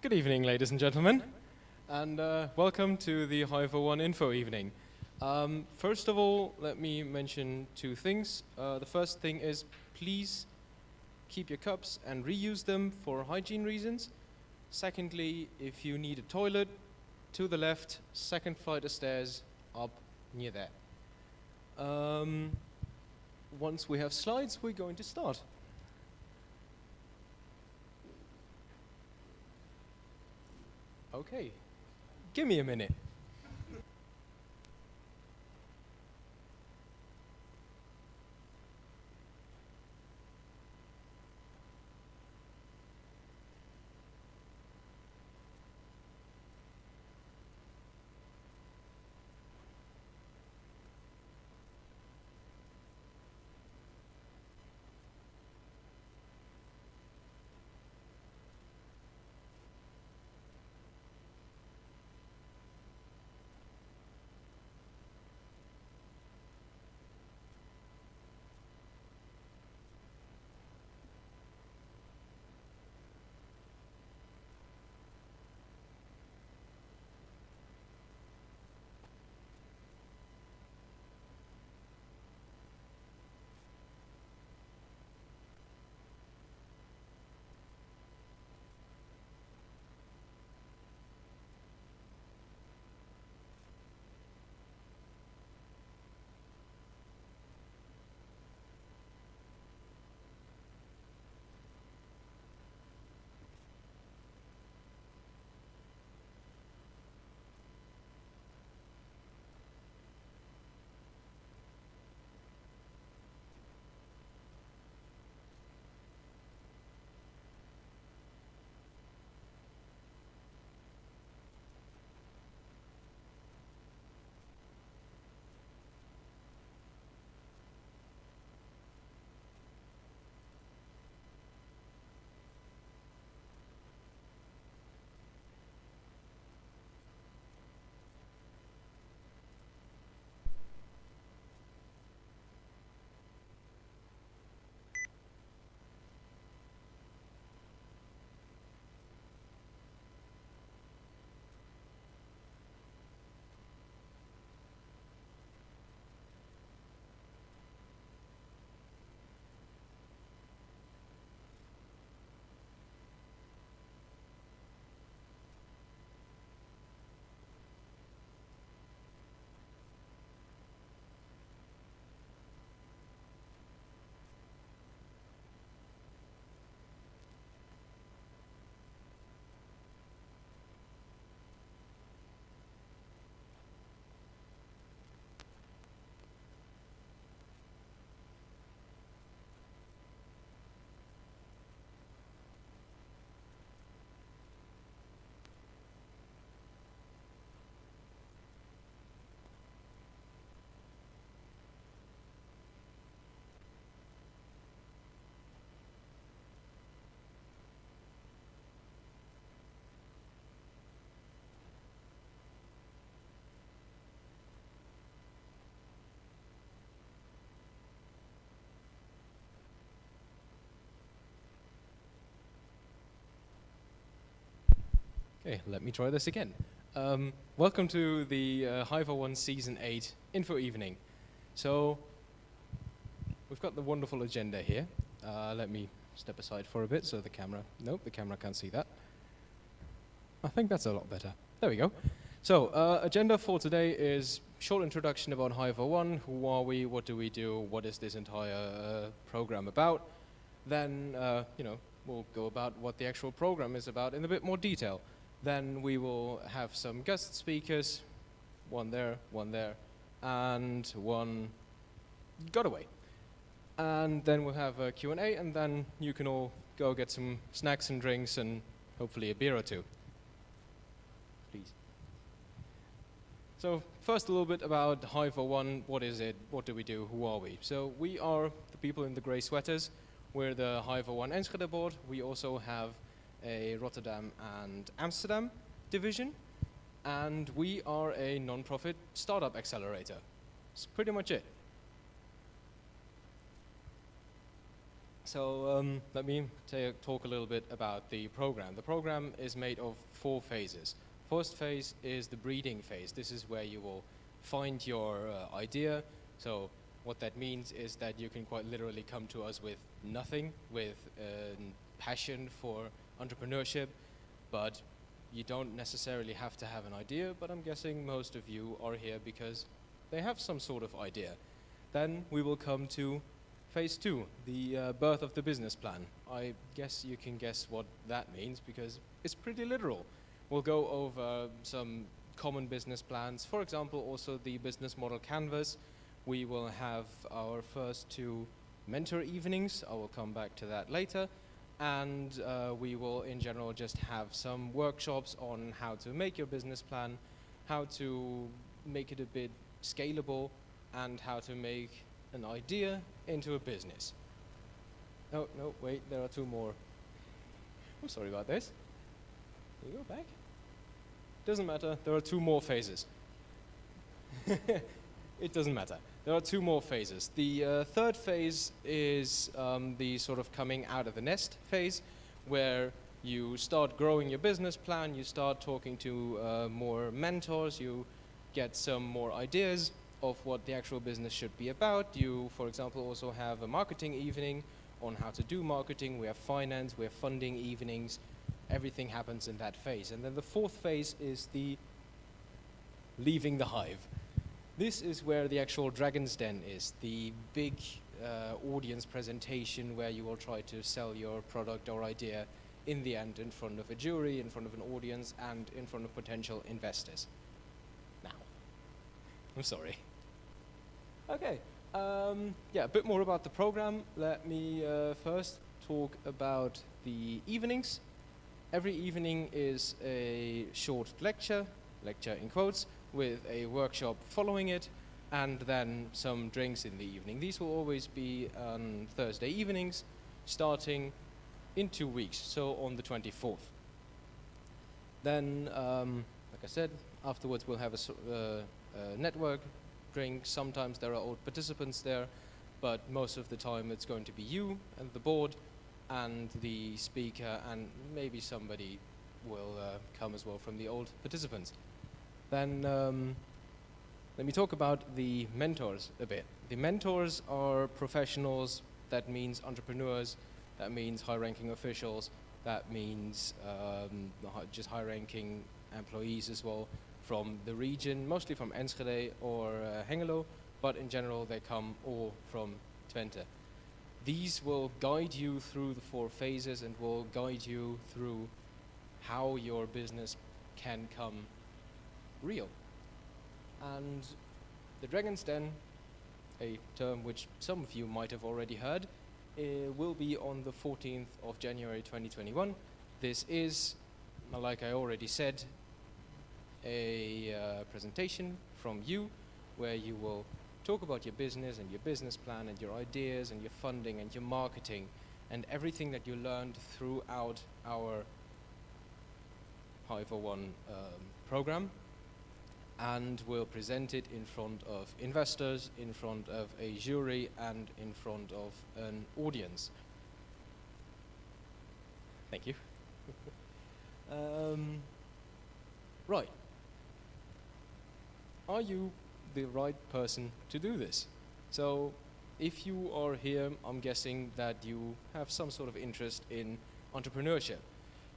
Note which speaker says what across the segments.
Speaker 1: Good evening, ladies and gentlemen, and welcome to the Hive01 Info Evening. First of all, let me mention two things. The first thing is, please keep your cups and reuse them for hygiene reasons. Secondly, if you need a toilet, to the left, second flight of stairs, up near there. Once we have slides, we're going to start. Okay, give me a minute. Okay, let me try this again. Welcome to the Hive01 Season 8 Info Evening. So, we've got the wonderful agenda here. Let me step aside for a bit so the camera can't see that. I think that's a lot better. There we go. So, agenda for today is short introduction about Hive01. Who are we? What do we do? What is this entire program about? Then, we'll go about what the actual program is about in a bit more detail. Then we will have some guest speakers, one there, and one got away. And then we'll have a Q&A, and then you can all go get some snacks and drinks and hopefully a beer or two. Please. So first a little bit about Hive01. What is it? What do we do? Who are we? So we are the people in the grey sweaters. We're the Hive01 Enschede board. We also have a Rotterdam and Amsterdam division, and we are a non-profit startup accelerator. That's pretty much it. So let me talk a little bit about the program. The program is made of 4 phases. First phase is the breeding phase. This is where you will find your idea. So what that means is that you can quite literally come to us with nothing, with passion for entrepreneurship, but you don't necessarily have to have an idea, but I'm guessing most of you are here because they have some sort of idea. Then we will come to phase 2, the birth of the business plan. I guess you can guess what that means because it's pretty literal. We'll go over some common business plans, for example, also the business model canvas. We will have our first 2 mentor evenings. I will come back to that later. And we will, in general, just have some workshops on how to make your business plan, how to make it a bit scalable, and how to make an idea into a business. No, wait, there are 2 more. I'm sorry about this. Can you go back? Doesn't matter, there are 2 more phases. It doesn't matter. There are 2 more phases. The third phase is the sort of coming out of the nest phase, where you start growing your business plan, you start talking to more mentors, you get some more ideas of what the actual business should be about. You, for example, also have a marketing evening on how to do marketing. We have finance, we have funding evenings. Everything happens in that phase. And then the 4th phase is the leaving the hive. This is where the actual Dragon's Den is, the big audience presentation where you will try to sell your product or idea in the end in front of a jury, in front of an audience, and in front of potential investors. Now, I'm sorry. Okay, yeah, a bit more about the program. Let me first talk about the evenings. Every evening is a short lecture in quotes, with a workshop following it, and then some drinks in the evening. These will always be on Thursday evenings, starting in 2 weeks, so on the 24th. Then, like I said, afterwards we'll have a network drink. Sometimes there are old participants there, but most of the time it's going to be you and the board and the speaker, and maybe somebody will come as well from the old participants. Then let me talk about the mentors a bit. The mentors are professionals, that means entrepreneurs, that means high-ranking officials, that means just high-ranking employees as well from the region, mostly from Enschede or Hengelo, but in general they come all from Twente. These will guide you through the 4 phases and will guide you through how your business can come real. And the Dragon's Den, a term which some of you might have already heard, will be on the 14th of January 2021. This is, like I already said, a presentation from you where you will talk about your business and your business plan and your ideas and your funding and your marketing and everything that you learned throughout our Hive01 program, and we'll present it in front of investors, in front of a jury, and in front of an audience. Thank you. Right. Are you the right person to do this? So, if you are here, I'm guessing that you have some sort of interest in entrepreneurship.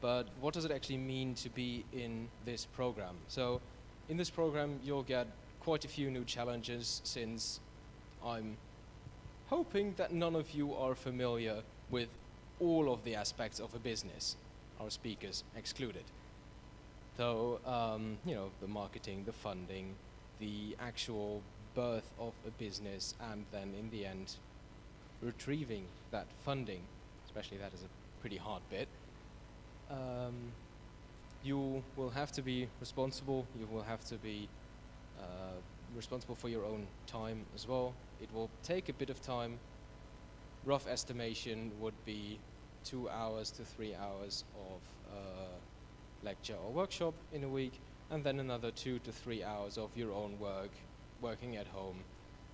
Speaker 1: But what does it actually mean to be in this program? So, in this program, you'll get quite a few new challenges, since I'm hoping that none of you are familiar with all of the aspects of a business, our speakers excluded. So, you know, the marketing, the funding, the actual birth of a business, and then in the end, retrieving that funding, especially that is a pretty hard bit. You will have to be responsible. You will have to be responsible for your own time as well. It will take a bit of time. Rough estimation would be 2 hours to 3 hours of lecture or workshop in a week, and then another 2 to 3 hours of your own work, working at home.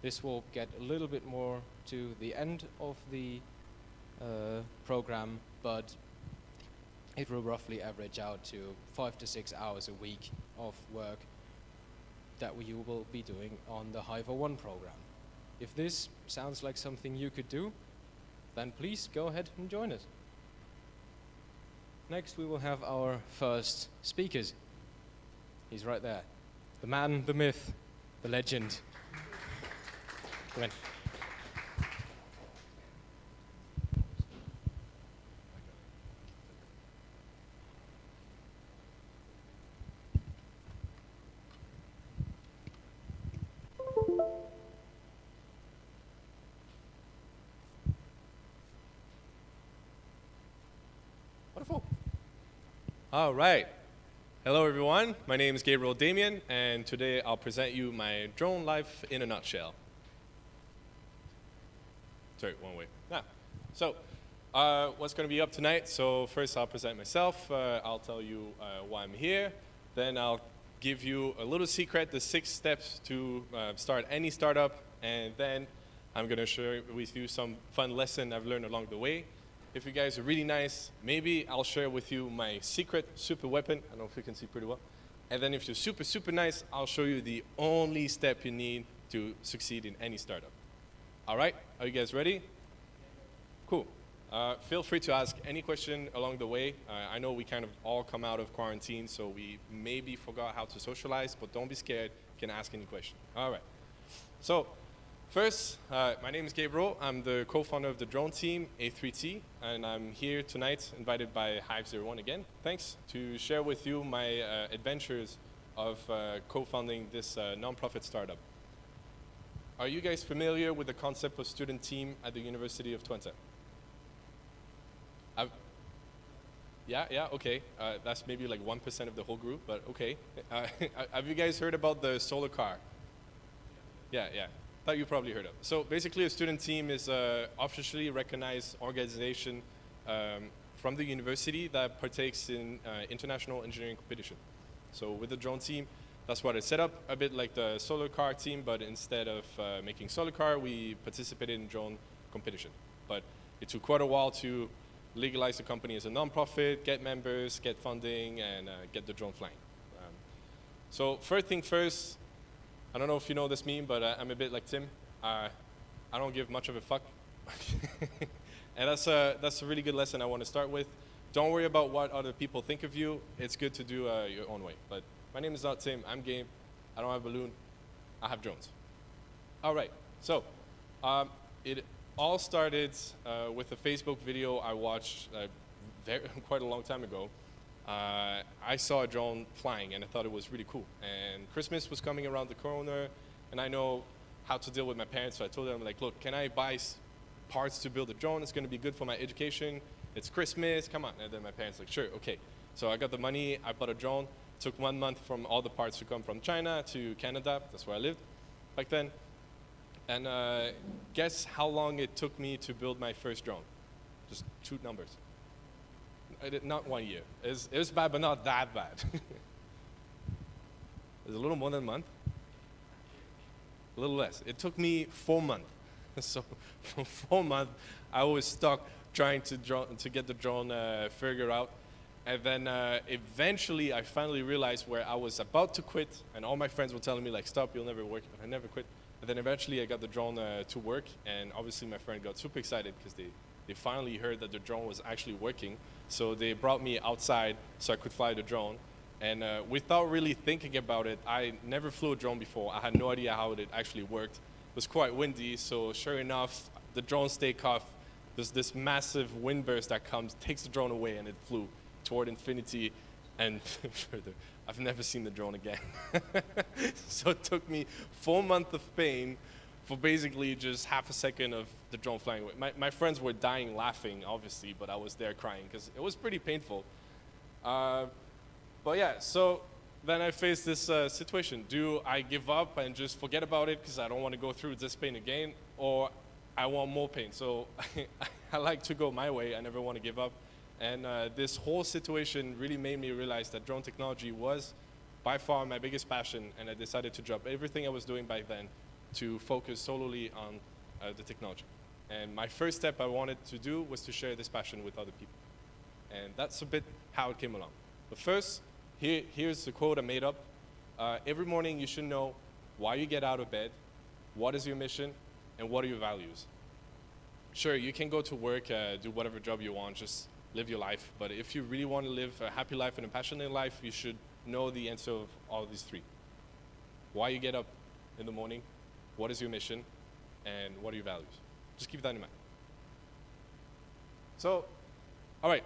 Speaker 1: This will get a little bit more to the end of the program, but it will roughly average out to 5 to 6 hours a week of work that you will be doing on the Hive01 program. If this sounds like something you could do, then please go ahead and join us. Next, we will have our first speakers. He's right there. The man, the myth, the legend. Come in.
Speaker 2: Wonderful. All right. Hello, everyone. My name is Gabriel Damien, and today I'll present you my drone life in a nutshell. Sorry, one way. So, what's going to be up tonight? So first I'll present myself. I'll tell you why I'm here. Then I'll give you a little secret, the 6 steps to start any startup. And then I'm going to share with you some fun lesson I've learned along the way. If you guys are really nice, maybe I'll share with you my secret super weapon. I don't know if you can see pretty well. And then if you're super, super nice, I'll show you the only step you need to succeed in any startup. All right, are you guys ready? Cool. Feel free to ask any question along the way. I know we kind of all come out of quarantine, so we maybe forgot how to socialize, but don't be scared. You can ask any question. All right. So first, my name is Gabriel. I'm the co-founder of the drone team, A3T, and I'm here tonight, invited by Hive01 again. Thanks, to share with you my adventures of co-founding this non-profit startup. Are you guys familiar with the concept of student team at the University of Twente? Yeah, okay. That's maybe like 1% of the whole group, but okay. Have you guys heard about the solar car? Yeah. Thought you probably heard of. So basically a student team is an officially recognized organization from the university that partakes in international engineering competition. So with the drone team, that's what it's set up, a bit like the solar car team, but instead of making solar car, we participated in drone competition. But it took quite a while to legalize the company as a non-profit, get members, get funding, and get the drone flying. So first thing first, I don't know if you know this meme, but I'm a bit like Tim. I don't give much of a fuck. And that's a really good lesson I want to start with. Don't worry about what other people think of you. It's good to do your own way. But my name is not Tim. I'm Gabe. I don't have a balloon. I have drones. All right. So it all started with a Facebook video I watched quite a long time ago. I saw a drone flying and I thought it was really cool. And Christmas was coming around the corner, and I know how to deal with my parents, so I told them, like, look, can I buy parts to build a drone? It's going to be good for my education. It's Christmas, come on. And then my parents like, sure, okay. So I got the money, I bought a drone. It took 1 month from all the parts to come from China to Canada. That's where I lived back then. And guess how long it took me to build my first drone? Just shoot numbers. Not 1 year. It was bad, but not that bad. It was a little more than a month. A little less. It took me 4 months. So for 4 months, I was stuck trying to get the drone figured out. And then eventually, I finally realized where I was about to quit, and all my friends were telling me, like, stop, you'll never work. But I never quit. And then eventually, I got the drone to work, and obviously, my friend got super excited because they finally heard that the drone was actually working. So they brought me outside so I could fly the drone. And without really thinking about it, I never flew a drone before. I had no idea how it actually worked. It was quite windy, so sure enough, the drone's takeoff, there's this massive wind burst that comes, takes the drone away, and it flew toward infinity and further. I've never seen the drone again. So it took me 4 months of pain for basically just half a second of the drone flying away. My friends were dying laughing, obviously, but I was there crying because it was pretty painful. But yeah, so then I faced this situation. Do I give up and just forget about it because I don't want to go through this pain again, or I want more pain? So I like to go my way. I never want to give up. And this whole situation really made me realize that drone technology was by far my biggest passion, and I decided to drop everything I was doing back then to focus solely on the technology. And my first step I wanted to do was to share this passion with other people. And that's a bit how it came along. But first, here's the quote I made up. Every morning you should know why you get out of bed, what is your mission, and what are your values. Sure, you can go to work, do whatever job you want, just live your life. But if you really want to live a happy life and a passionate life, you should know the answer of all these three. Why you get up in the morning, what is your mission, and what are your values. Just keep that in mind. So, all right.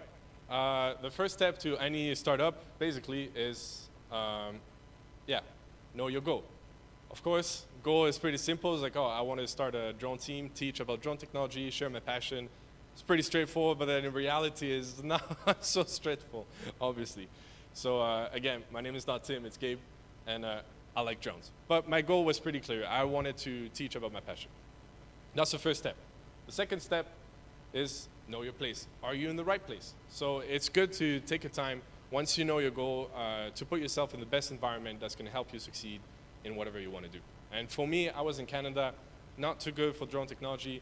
Speaker 2: The first step to any startup, basically, is, know your goal. Of course, goal is pretty simple. It's like, oh, I want to start a drone team, teach about drone technology, share my passion. It's pretty straightforward, but then in reality, it's not so straightforward, obviously. So again, my name is not Tim, it's Gabe, and I like drones. But my goal was pretty clear. I wanted to teach about my passion. That's the first step. The second step is know your place. Are you in the right place? So it's good to take your time, once you know your goal, to put yourself in the best environment that's going to help you succeed in whatever you want to do. And for me, I was in Canada, not too good for drone technology.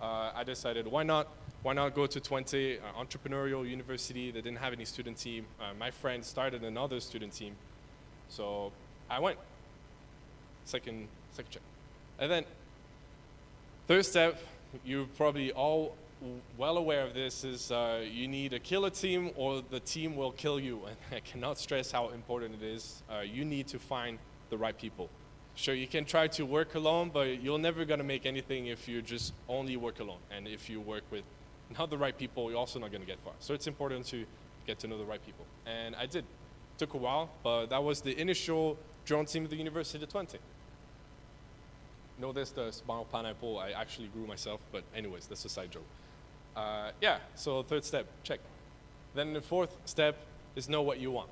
Speaker 2: I decided, why not go to Twente, entrepreneurial university. They didn't have any student team. My friend started another student team. So I went. Second check. And then, third step, you're probably all well aware of this, is you need a killer team or the team will kill you. And I cannot stress how important it is. You need to find the right people. Sure, you can try to work alone, but you're never going to make anything if you just only work alone. And if you work with not the right people, you're also not going to get far. So it's important to get to know the right people. And I did. Took a while, but that was the initial drone team at the University of Twente. Notice the small pineapple I actually grew myself, but anyways, that's a side joke. So third step, check. Then the fourth step is know what you want.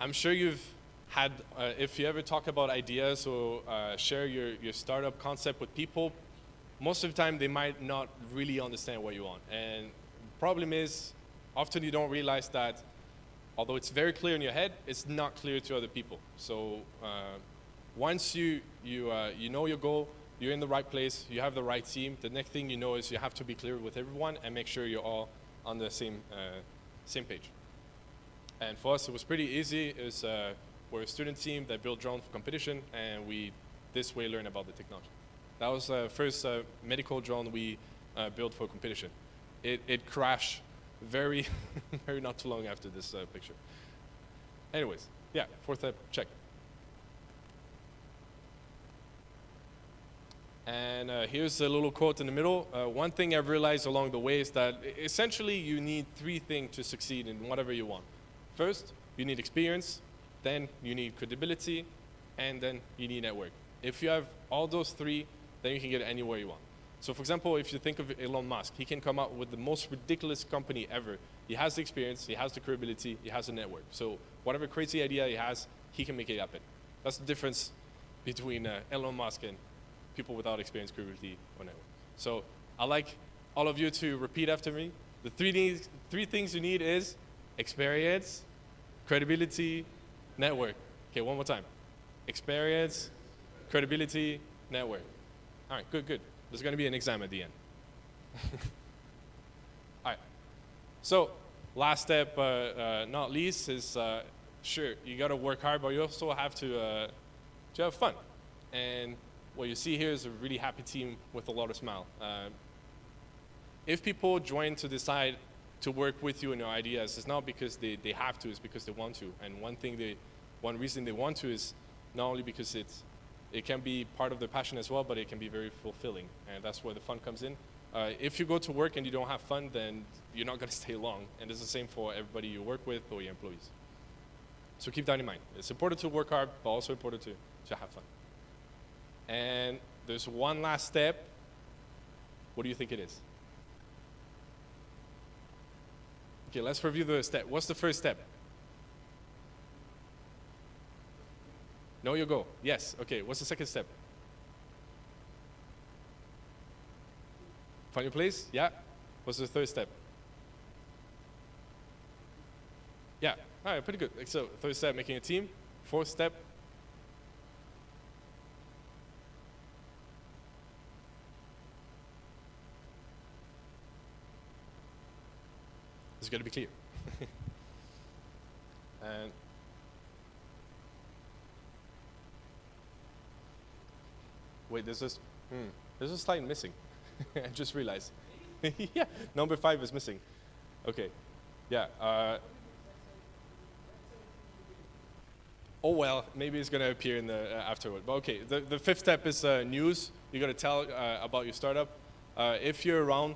Speaker 2: I'm sure you've had, if you ever talk about ideas or share your startup concept with people, most of the time they might not really understand what you want. And the problem is, often you don't realize that, although it's very clear in your head, it's not clear to other people. So once you know your goal, you're in the right place, you have the right team, the next thing you know is you have to be clear with everyone and make sure you're all on the same page. And for us, it was pretty easy. We're a student team that built drones for competition, and we this way learn about the technology. That was the first medical drone we built for competition. It crashed very not too long after this picture. Anyways, yeah, fourth step, check. And here's a little quote in the middle. One thing I've realized along the way is that essentially you need three things to succeed in whatever you want. First, you need experience, then you need credibility, and then you need network. If you have all those three, then you can get anywhere you want. So for example, if you think of Elon Musk, he can come up with the most ridiculous company ever. He has the experience, he has the credibility, he has the network. So whatever crazy idea he has, he can make it happen. That's the difference between Elon Musk and people without experience, credibility, or network. So I'd like all of you to repeat after me. The three things you need is experience, credibility, network. Okay, one more time. Experience, credibility, network. All right, good. There's going to be an exam at the end. All right. So last step, not least, is sure, you got to work hard, but you also have to have fun. And what you see here is a really happy team with a lot of smile. If people join to decide to work with you in your ideas, it's not because they have to, it's because they want to. And one reason they want to is not only because it can be part of their passion as well, but it can be very fulfilling. And that's where the fun comes in. If you go to work and you don't have fun, then you're not going to stay long. And it's the same for everybody you work with or your employees. So keep that in mind. It's important to work hard, but also important to have fun. And there's one last step. What do you think it is? Okay, let's review the step. What's the first step? Know your goal. Yes. Okay, what's the second step? Find your place? Yeah. What's the third step? Yeah. All right, pretty good. So third step, making a team. Fourth step, got to be clear. And wait, there's a slide missing. I just realized. Yeah, number 5 is missing. Okay, yeah. Oh well, maybe it's gonna appear in the afterward. But okay, the 5th step is news. You gotta tell about your startup. If you're around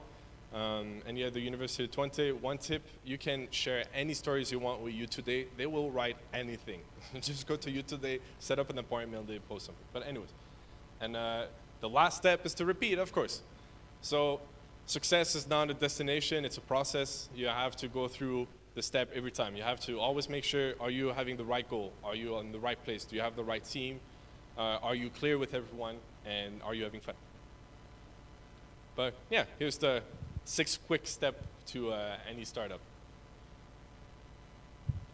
Speaker 2: and you're at the University of Twente, one tip: you can share any stories you want with you today. They will write anything. Just go to you today, set up an appointment, they post something. But anyways, and the last step is to repeat, of course. So success is not a destination; it's a process. You have to go through the step every time. You have to always make sure, are you having the right goal? Are you in the right place? Do you have the right team? Are you clear with everyone? And are you having fun? But yeah, here's the 6 quick step to any startup.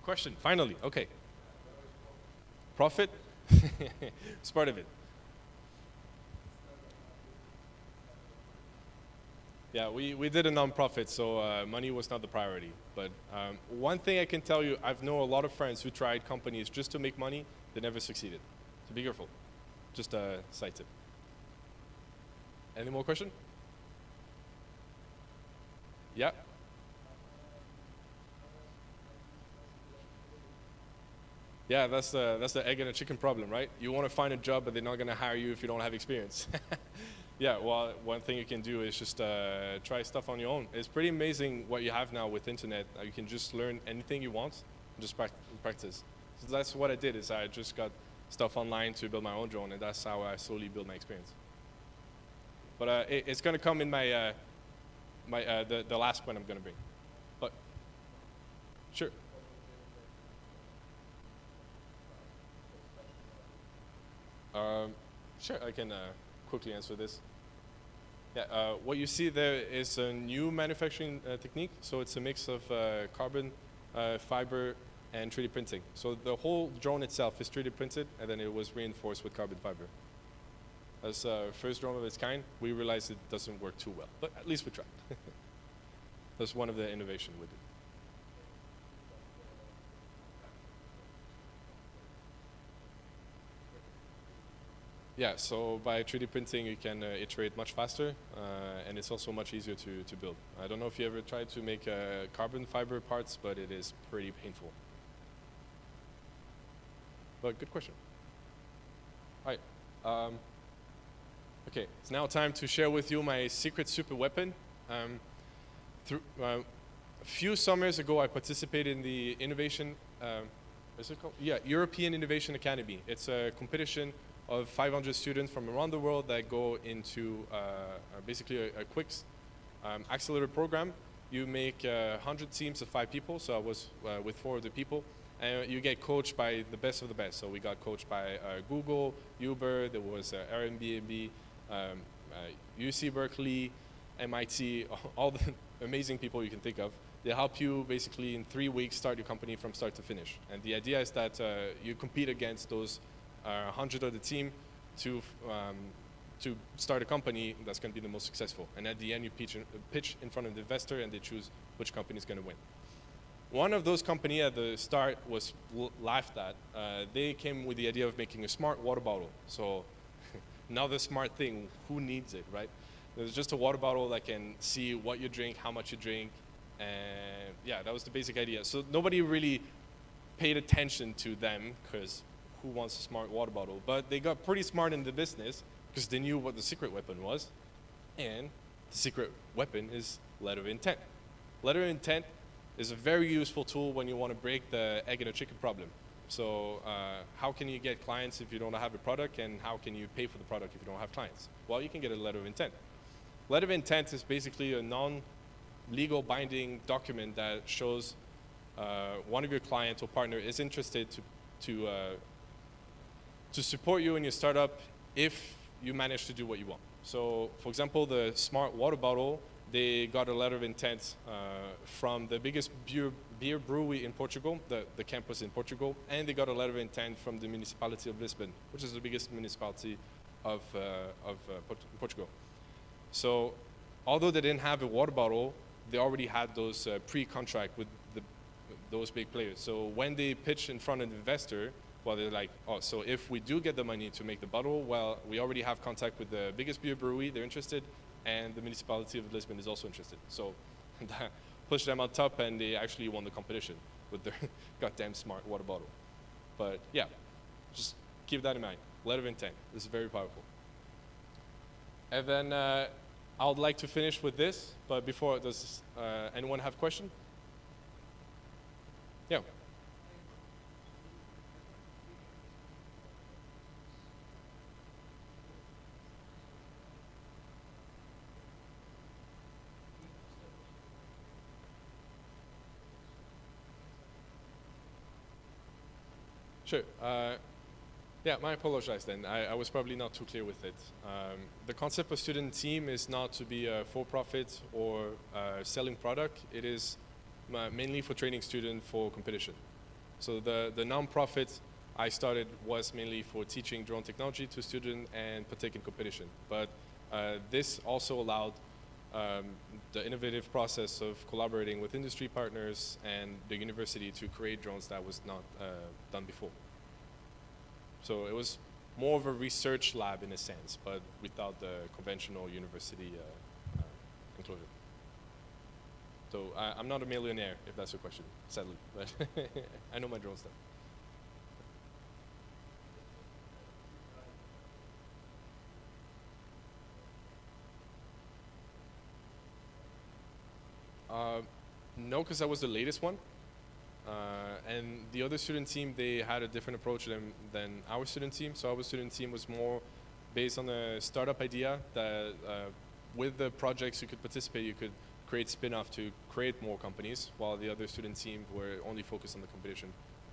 Speaker 2: Question, finally, okay. Profit? It's part of it. Yeah, we did a non-profit, so money was not the priority. But one thing I can tell you, I've known a lot of friends who tried companies just to make money, they never succeeded. So be careful. Just a side tip. Any more question? Yeah? Yeah, that's the egg and a chicken problem, right? You want to find a job, but they're not going to hire you if you don't have experience. Yeah, well, one thing you can do is just try stuff on your own. It's pretty amazing what you have now with internet. You can just learn anything you want, and just practice. So that's what I did. Is I just got stuff online to build my own drone, and that's how I slowly build my experience. But it's going to come in my the last point I'm going to bring. But sure. Sure, I can quickly answer this. Yeah, what you see there is a new manufacturing technique. So it's a mix of carbon, fiber, and 3D printing. So the whole drone itself is 3D printed, and then it was reinforced with carbon fiber. As first drone of its kind, we realized it doesn't work too well, but at least we tried. That's one of the innovations we did. Yeah, so by 3D printing, you can iterate much faster, and it's also much easier to build. I don't know if you ever tried to make carbon fiber parts, but it is pretty painful. But good question. All right. Okay, it's now time to share with you my secret super weapon. A few summers ago, I participated in the innovation, what's it called? Yeah, European Innovation Academy. It's a competition of 500 students from around the world that go into basically a quick accelerator program. You make 100 teams of 5 people, so I was with 4 of the people, and you get coached by the best of the best. So we got coached by Google, Uber, there was Airbnb, UC Berkeley, MIT, all the amazing people you can think of. They help you basically in 3 weeks start your company from start to finish. And the idea is that you compete against those 100 of the team to start a company that's going to be the most successful. And at the end, you pitch in front of the investor, and they choose which company is going to win. One of those companies at the start was laughed at. They came with the idea of making a smart water bottle. So another smart thing, who needs it, right? There's just a water bottle that can see what you drink, how much you drink, and yeah, that was the basic idea. So nobody really paid attention to them, because who wants a smart water bottle? But they got pretty smart in the business because they knew what the secret weapon was. And the secret weapon is letter of intent. Letter of intent is a very useful tool when you want to break the egg and a chicken problem. So how can you get clients if you don't have a product, and how can you pay for the product if you don't have clients? Well, you can get a letter of intent. Letter of intent is basically a non-legal binding document that shows one of your clients or partner is interested to support you in your startup if you manage to do what you want. So, for example, the smart water bottle, they got a letter of intent from the biggest beer brewery in Portugal, the campus in Portugal, and they got a letter of intent from the municipality of Lisbon, which is the biggest municipality of Portugal. So, although they didn't have a water bottle, they already had those pre-contract with those big players. So when they pitch in front of an investor, well, they're like, oh, so if we do get the money to make the bottle, well, we already have contact with the biggest beer brewery, they're interested, and the municipality of Lisbon is also interested. So that pushed them on top, and they actually won the competition with their goddamn smart water bottle. But yeah, just keep that in mind. Letter of intent. This is very powerful. And then I would like to finish with this, but before, does anyone have a question? Yeah. Sure. Yeah, I apologize then. I was probably not too clear with it. The concept of student team is not to be a for-profit or selling product. It is mainly for training students for competition. So the non-profit I started was mainly for teaching drone technology to students and partake in competition. But this also allowed the innovative process of collaborating with industry partners and the university to create drones that was not done before. So it was more of a research lab in a sense, but without the conventional university enclosure. So I'm not a millionaire, if that's your question, sadly, but I know my drone stuff. No, because that was the latest one. And the other student team, they had a different approach than our student team. So our student team was more based on a startup idea that with the projects you could participate, you could create spin-off to create more companies, while the other student team were only focused on the competition.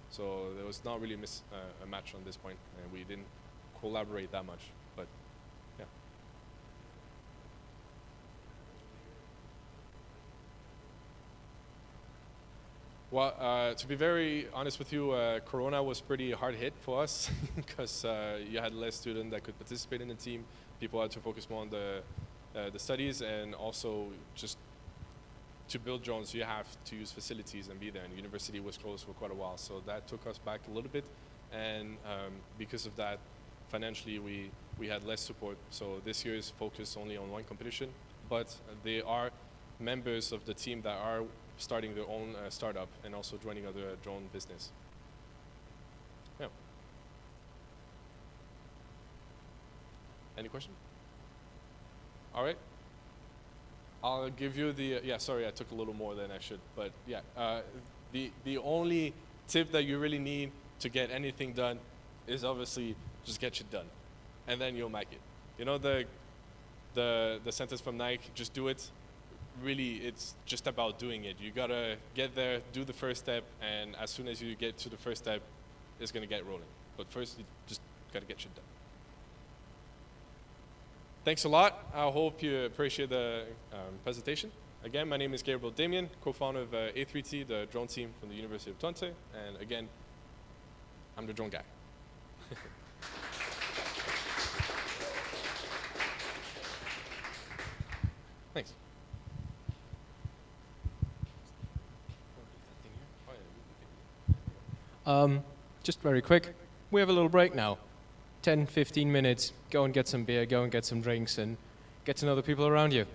Speaker 2: So there was not really a match on this point, and we didn't collaborate that much. But yeah. Well, to be very honest with you, Corona was pretty hard hit for us because you had less students that could participate in the team. People had to focus more on the studies, and also just to build drones, you have to use facilities and be there. And the university was closed for quite a while, so that took us back a little bit. And because of that, financially, we had less support. So this year is focused only on one competition, but they are members of the team that are starting their own startup and also joining other drone business. Yeah. Any question? All right. I'll give you the, yeah, sorry, I took a little more than I should, but yeah, the only tip that you really need to get anything done is obviously just get shit done, and then you'll make it. You know the sentence from Nike, just do it. Really, it's just about doing it. You gotta get there, do the first step, and as soon as you get to the first step, it's gonna get rolling. But first, you just gotta get shit done. Thanks a lot. I hope you appreciate the presentation. Again, my name is Gabriel Damien, co-founder of A3T, the drone team from the University of Twente. And again, I'm the drone guy. Thanks.
Speaker 1: Just very quick, we have a little break now. 10, 15 minutes, go and get some beer, go and get some drinks, and get to know the people around you.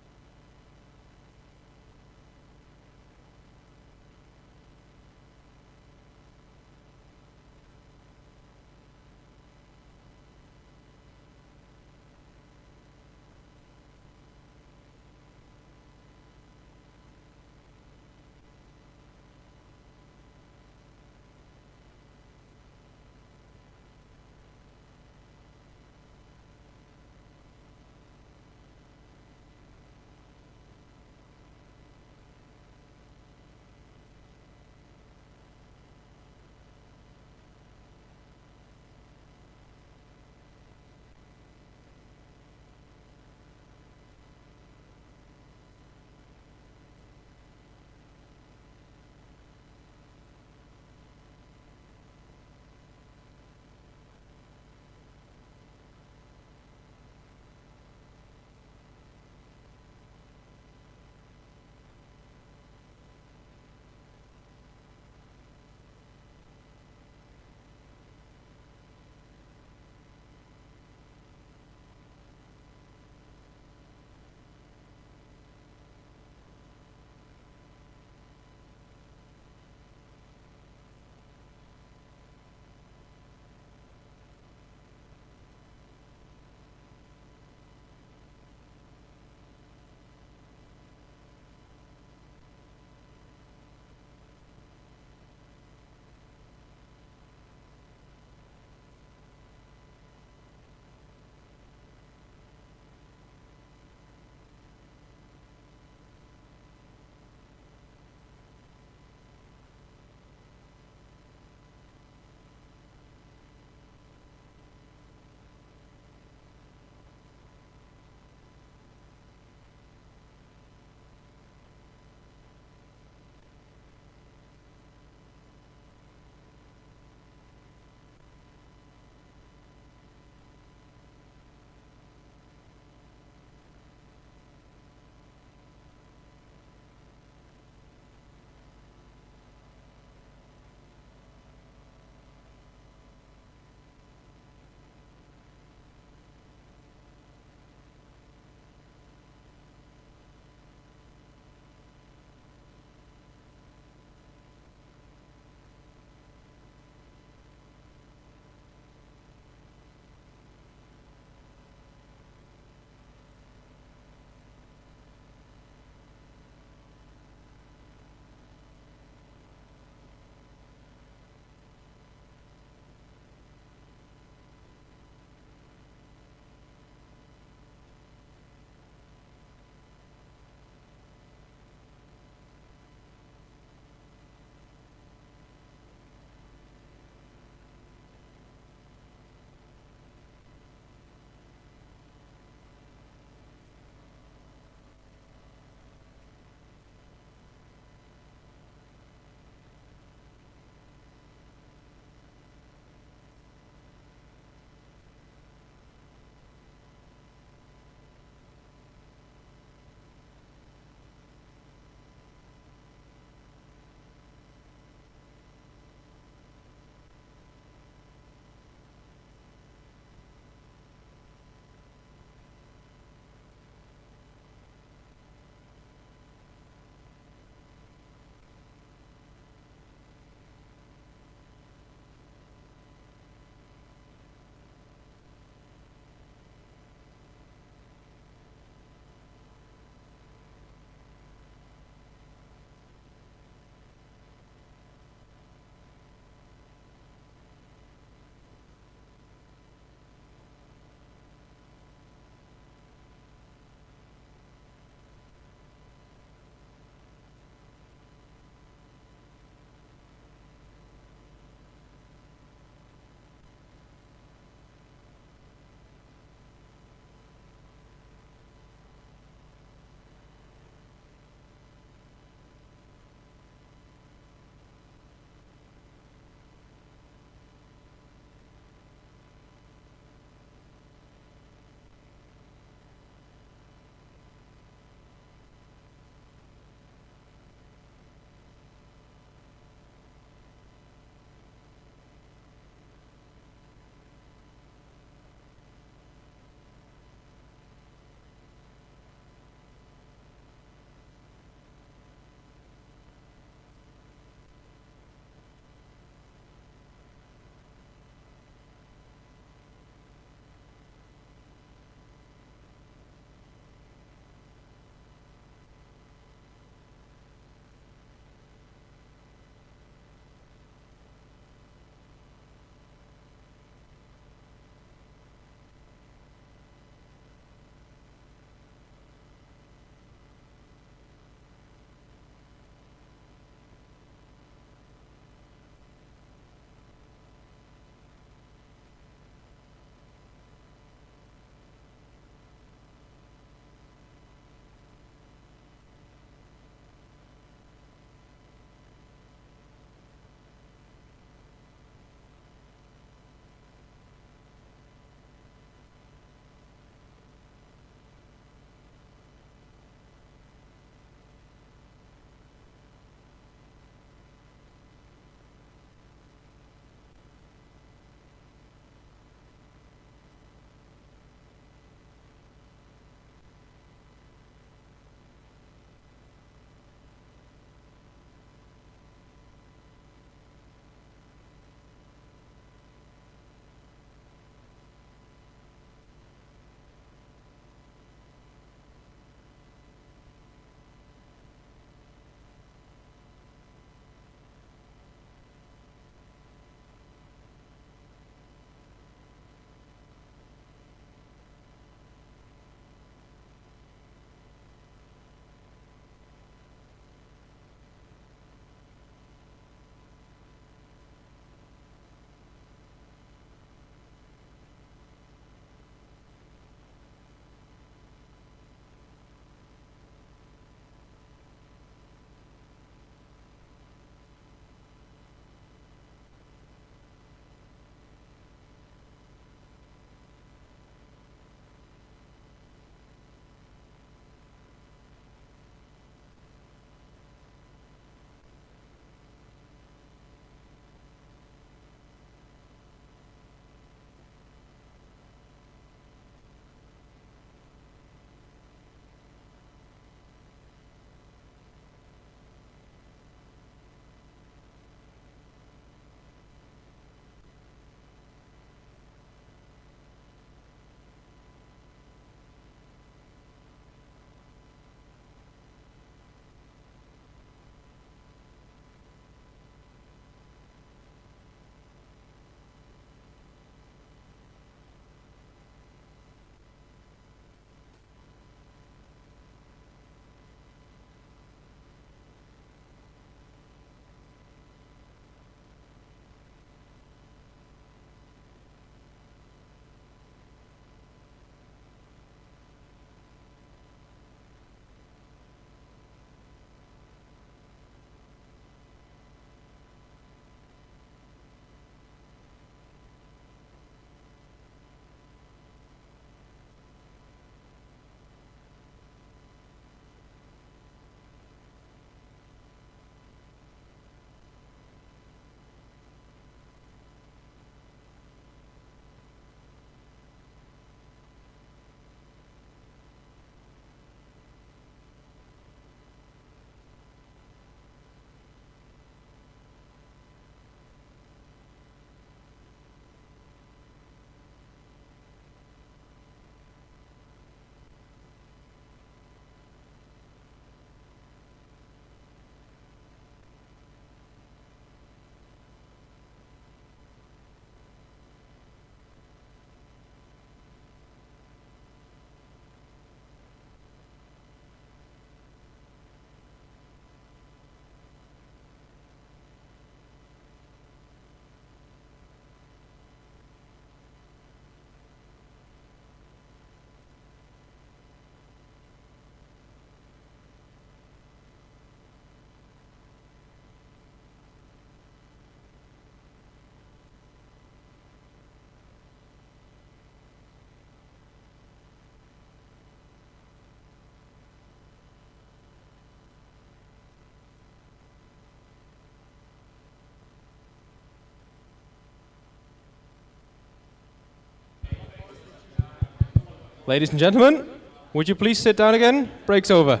Speaker 1: Ladies and gentlemen, would you please sit down again? Break's over.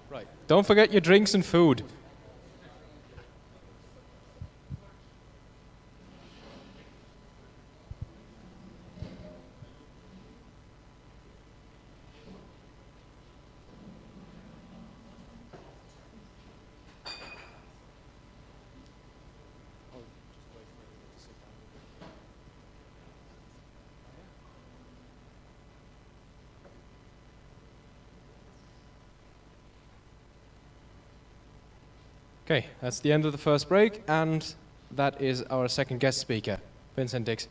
Speaker 1: Right. Don't forget your drinks and food. Okay, that's the end of the first break, and that is our second guest speaker, Vincent Dix.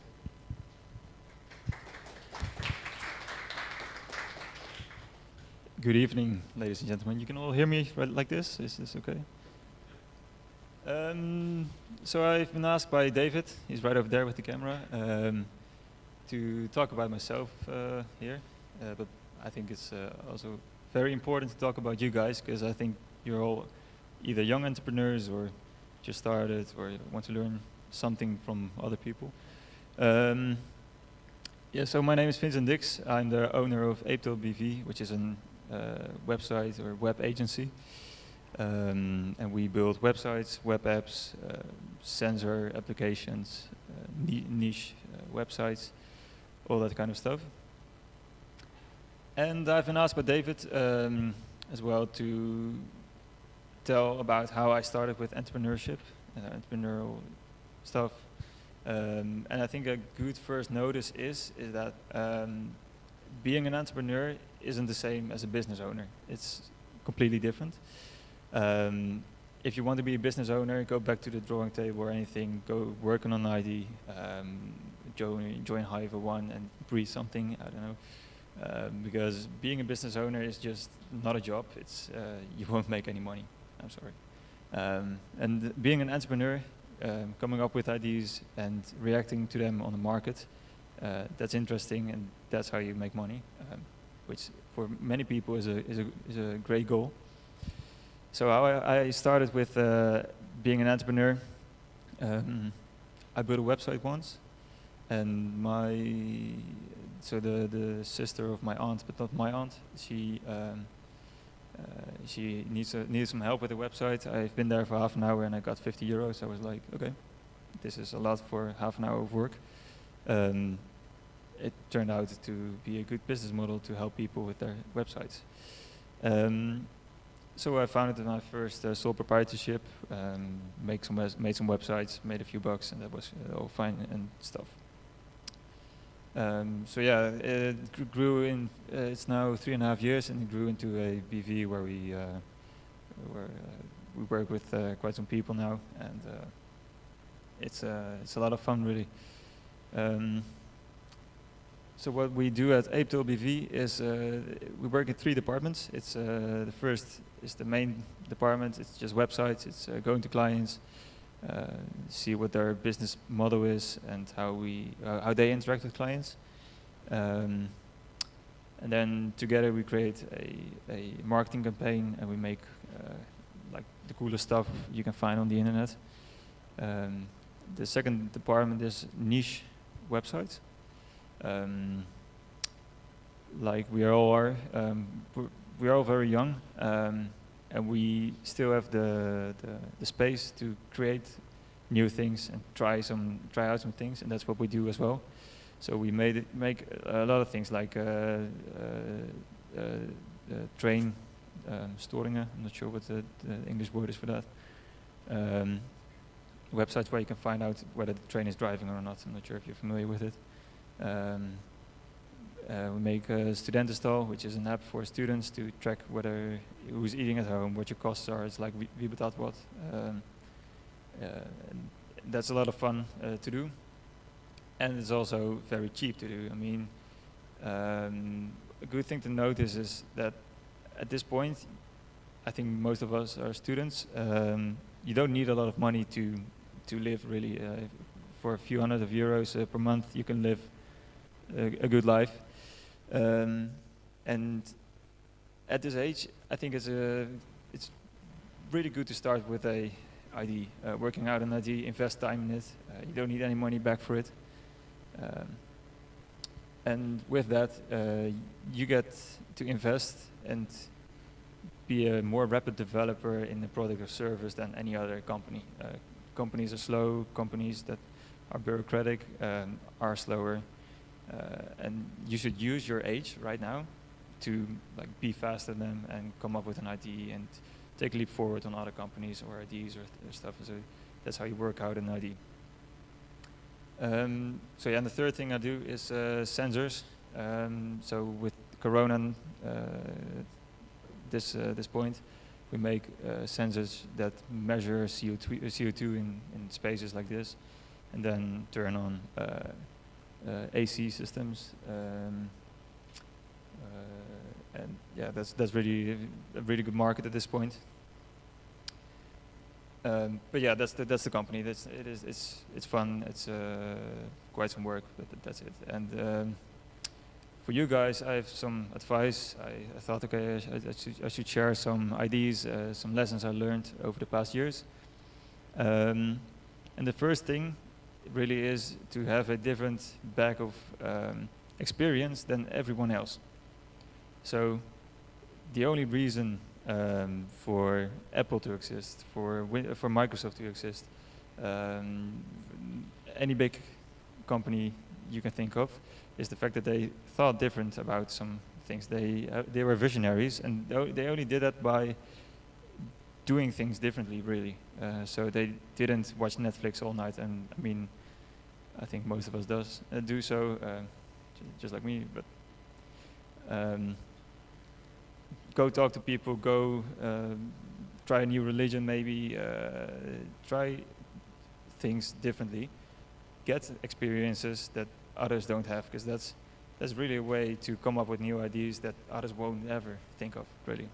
Speaker 3: Good evening, ladies and gentlemen. You can all hear me right like this? Is this okay? So I've been asked by David, he's right over there with the camera, to talk about myself here. But I think it's also very important to talk about you guys, because I think you're all either young entrepreneurs or just started or want to learn something from other people. Yeah, so my name is Vincent Dix. I'm the owner of Hive01, which is a website or web agency. And we build websites, web apps, sensor applications, niche websites, all that kind of stuff. And I've been asked by David as well to tell about how I started with entrepreneurship and entrepreneurial stuff. And I think a good first notice is that being an entrepreneur isn't the same as a business owner. It's completely different. If you want to be a business owner, go back to the drawing table or anything, go work on an ID, join Hive01 and breathe something, I don't know. Because being a business owner is just not a job. It's you won't make any money. I'm sorry. And being an entrepreneur, coming up with ideas and reacting to them on the market, that's interesting, and that's how you make money, which for many people is a great goal. So how I started with being an entrepreneur. I built a website once, and the sister of my aunt, but not my aunt, she needed some help with the website. I've been there for half an hour and I got 50 euros. I was like, okay, this is a lot for half an hour of work. It turned out to be a good business model to help people with their websites. So I founded my first sole proprietorship, made some websites, made a few bucks, and that was all fine and stuff. So yeah, it grew in. It's now 3.5 years, and it grew into a BV where we work with quite some people now, and it's a lot of fun, really. So what we do at Hive01 is we work in 3 departments. It's the first is the main department. It's just websites. It's going to clients, see what their business model is and how they interact with clients. And then together we create a marketing campaign, and we make like the coolest stuff you can find on the internet. The second department is niche websites. Like we all are, we're all very young, and we still have the space to create new things and try out some things, and that's what we do as well. So we make a lot of things like train storingen. I'm not sure what the English word is for that. Websites where you can find out whether the train is driving or not. I'm not sure if you're familiar with it. We make Studentenstal, which is an app for students to track who's eating at home, what your costs are. It's like Wie betaalt wat. That's a lot of fun to do, and it's also very cheap to do. I mean, a good thing to notice is that at this point, I think most of us are students. You don't need a lot of money to live, really. For a few hundred of euros per month, you can live a good life. And at this age, I think it's really good to start with a ID, working out an ID, invest time in it. You don't need any money back for it. And with that, you get to invest and be a more rapid developer in the product or service than any other company. Companies are slow, companies that are bureaucratic are slower, and you should use your age right now to like be faster than them and come up with an ID and take a leap forward on other companies or IDs or stuff. So that's how you work out an ID. So yeah, and the third thing I do is sensors. So with Corona, this point, we make sensors that measure CO2 in spaces like this, and then turn on AC systems. And yeah, that's really a really good market at this point. But yeah, that's the company. It's fun. It's quite some work, but that's it. And for you guys, I have some advice. I thought, okay, I should share some ideas, some lessons I learned over the past years. And the first thing really is to have a different bag of experience than everyone else. So the only reason for Apple to exist, for Microsoft to exist, any big company you can think of, is the fact that they thought different about some things. They were visionaries, and they only did that by doing things differently, really. So they didn't watch Netflix all night, and I mean, I think most of us do so, just like me. But go talk to people, go try a new religion, maybe try things differently, get experiences that others don't have, because that's really a way to come up with new ideas that others won't ever think of, really.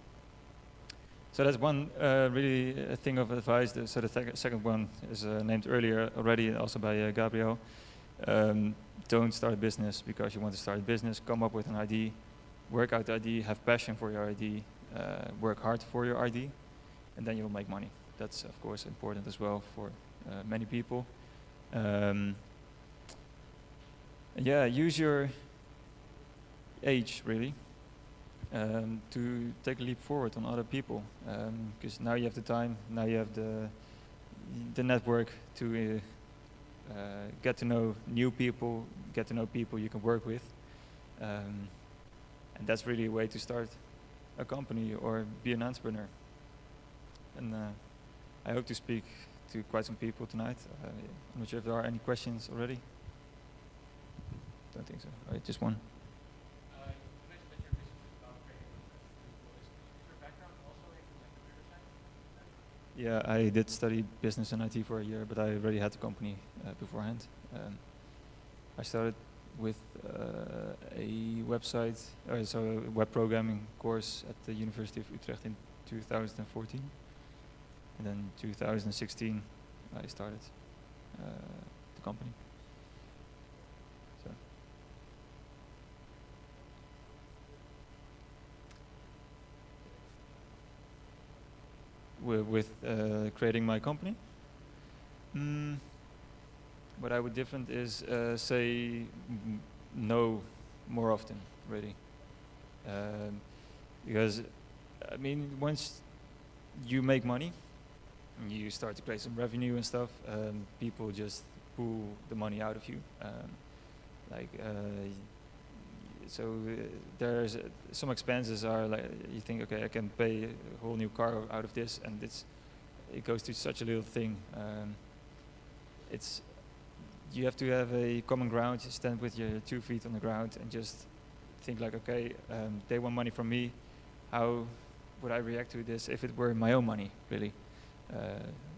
Speaker 3: So that's one really thing of advice. So the second one is named earlier already, also by Gabriel. Don't start a business because you want to start a business. Come up with an ID, work out the ID, have passion for your ID, work hard for your ID, and then you'll make money. That's of course important as well for many people. Yeah, use your age really to take a leap forward on other people, because now you have the time, now you have the network to get to know new people, get to know people you can work with, and that's really a way to start a company or be an entrepreneur. And I hope to speak to quite some people tonight. I'm not sure if there are any questions already. Don't think so. All right, just one.
Speaker 1: You mentioned that your business is about creating people. Is your background also in computer science?
Speaker 3: Yeah, I did study business and IT for a year, but I already had a company beforehand. I started with a website, so a web programming course at the University of Utrecht in 2014. And then 2016, I started the company. So. With creating my company, what I would different is say no more often, really, because I mean once you make money, you start to create some revenue and stuff, people just pull the money out of you, so there's some expenses are like you think, okay, I can pay a whole new car out of this, and it goes to such a little thing. You have to have a common ground, you stand with your 2 feet on the ground and just think like, okay, they want money from me, how would I react to this if it were my own money, really?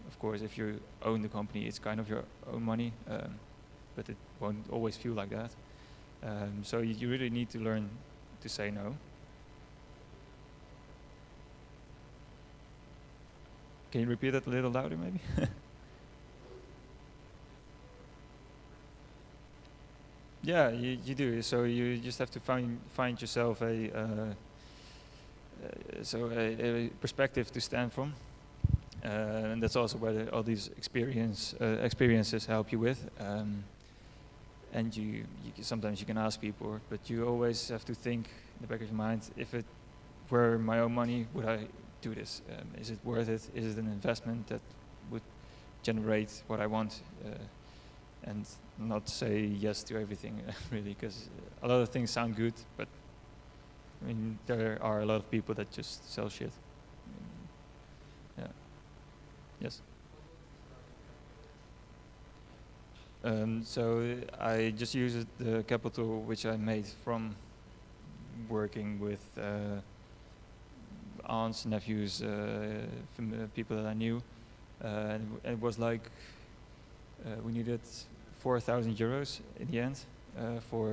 Speaker 3: Of course, if you own the company, it's kind of your own money, but it won't always feel like that. So you really need to learn to say no. Can you repeat that a little louder, maybe? Yeah, you do. So you just have to find yourself so a perspective to stand from. And that's also where all these experiences help you with. And sometimes you can ask people, but you always have to think in the back of your mind, if it were my own money, would I do this? Is it worth it? Is it an investment that would generate what I want? And not say yes to everything, really, because a lot of things sound good, but I mean, there are a lot of people that just sell shit. Yeah. Yes. So I just used the capital which I made from working with aunts, nephews, people that I knew. And it was like we needed 4,000 euros in the end for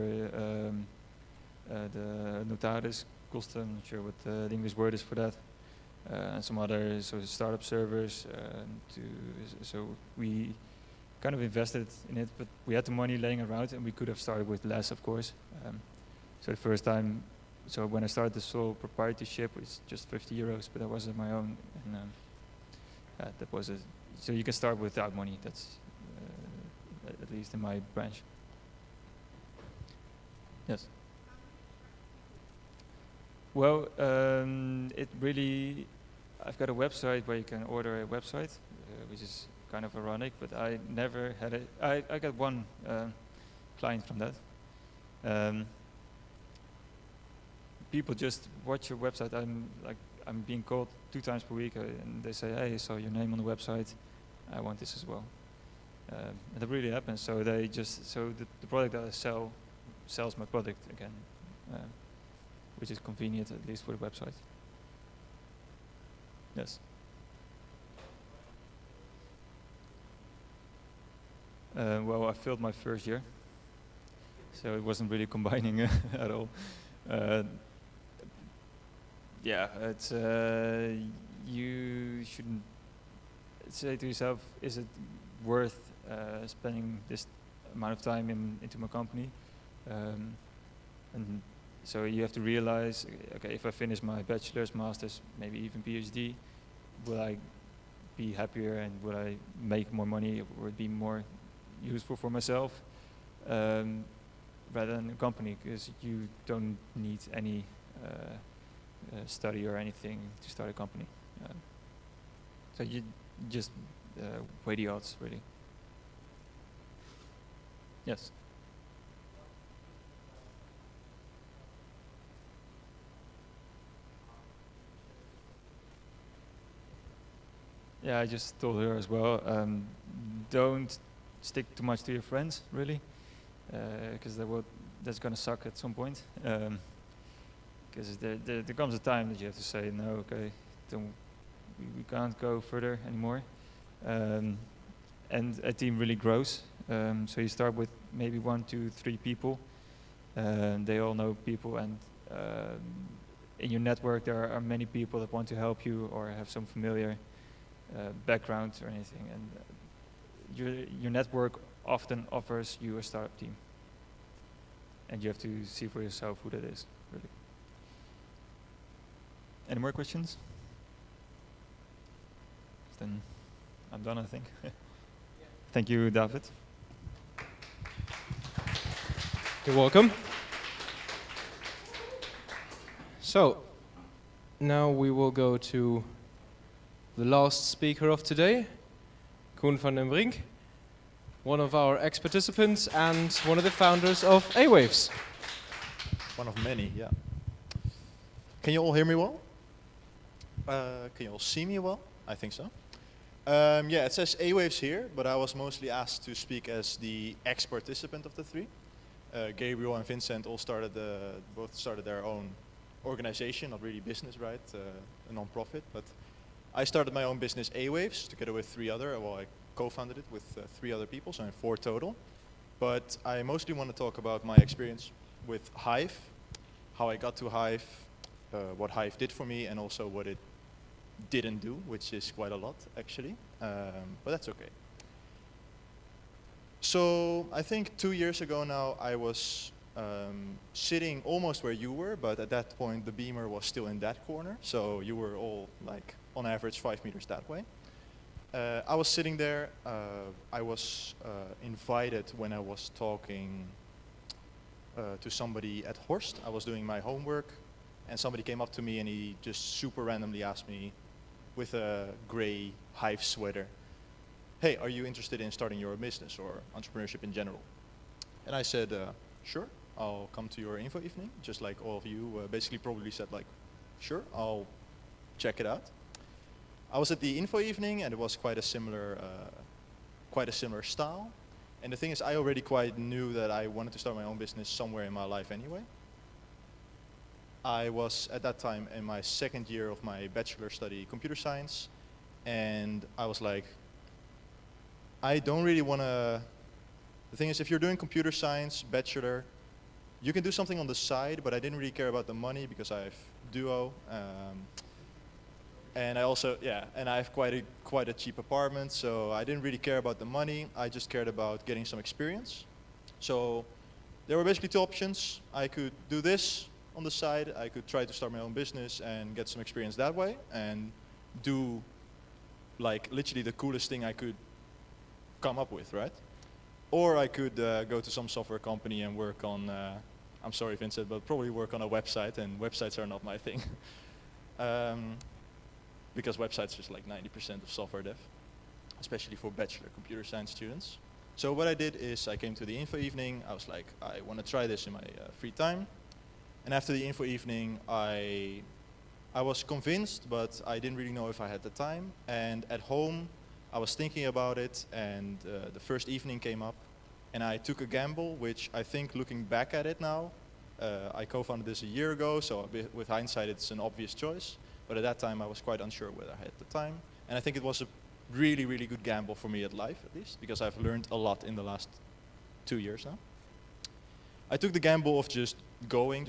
Speaker 3: the notaris kosten. I'm not sure what the English word is for that. And some other startup servers. So we kind of invested in it, but we had the money laying around, and we could have started with less, of course. So the first time, so when I started the sole proprietorship, it was just 50 euros, but that wasn't my own, and that was it. So you can start without money. That's at least in my branch. Yes. Well, it really. I've got a website where you can order a website, which is kind of ironic, but I never had it. I got one client from that. People just watch your website. I'm being called 2 times per week, and they say, "Hey, I saw your name on the website. I want this as well." And that really happens. So they just the product that I sell sells my product again, which is convenient, at least for the website. Yes. Well, I failed my first year, so it wasn't really combining at all. Yeah, it's you shouldn't say to yourself, is it worth spending this amount of time into my company? And so you have to realize, okay, if I finish my bachelor's, master's, maybe even PhD, will I be happier and will I make more money, or will it be more useful for myself rather than a company? Because you don't need any study or anything to start a company. So you just weigh the odds, really. Yes. Yeah, I just told her as well, don't stick too much to your friends, really, because that's going to suck at some point. Because there comes a time that you have to say, no, okay, we can't go further anymore. And a team really grows. So you start with maybe 1, 2, 3 people. They all know people, and in your network there are many people that want to help you or have some familiar background or anything, and your network often offers you a startup team, and you have to see for yourself who that is, really. Any more questions? Then I'm done, I think. Thank you, David.
Speaker 1: You're welcome. So, now we will go to the last speaker of today, Koen van den Brink, one of our ex-participants and one of the founders of A-Waves.
Speaker 4: One of many, yeah. Can you all hear me well? Can you all see me well? I think so. Yeah, it says A-Waves here, but I was mostly asked to speak as the ex-participant of the 3. Gabriel and Vincent both started their own organization, not really business, right? A non-profit, but I started my own business, A-Waves, together with 3 other. Well, I co-founded it with 3 other people, so I'm 4 total. But I mostly want to talk about my experience with Hive, how I got to Hive, what Hive did for me, and also what it didn't do, which is quite a lot, actually. But that's okay. So I think 2 years ago now, I was sitting almost where you were, but at that point the beamer was still in that corner, so you were all like on average 5 meters that way. I was sitting there. I was invited when I was talking to somebody at Horst. I was doing my homework, and somebody came up to me and he just super randomly asked me with a gray Hive sweater, "Hey, are you interested in starting your business or entrepreneurship in general?" And I said, "Sure, I'll come to your info evening," just like all of you basically probably said like, "Sure, I'll check it out." I was at the info evening and it was quite a similar style. And the thing is, I already quite knew that I wanted to start my own business somewhere in my life anyway. I was at that time in my second year of my bachelor study computer science, and I was like, I don't really want to. The thing is, if you're doing computer science bachelor, you can do something on the side, but I didn't really care about the money because I have Duo. And I also, and I have quite a cheap apartment, so I didn't really care about the money. I just cared about getting some experience. So there were basically two options. I could do this on the side. I could try to start my own business and get some experience that way and do like literally the coolest thing I could come up with, right? Or I could go to some software company and work on, I'm sorry Vincent, but probably work on a website, and websites are not my thing. Because websites is like 90% of software dev, especially for bachelor computer science students. So what I did is I came to the info evening. I was like, I want to try this in my free time. And after the info evening, I was convinced, but I didn't really know if I had the time. And at home, I was thinking about it, and the first evening came up, and I took a gamble, which I think, looking back at it now, I co-founded this a year ago, so with hindsight, it's an obvious choice. But at that time, I was quite unsure whether I had the time. And I think it was a really, really good gamble for me at life, at least, because I've learned a lot in the last 2 years now. I took the gamble of just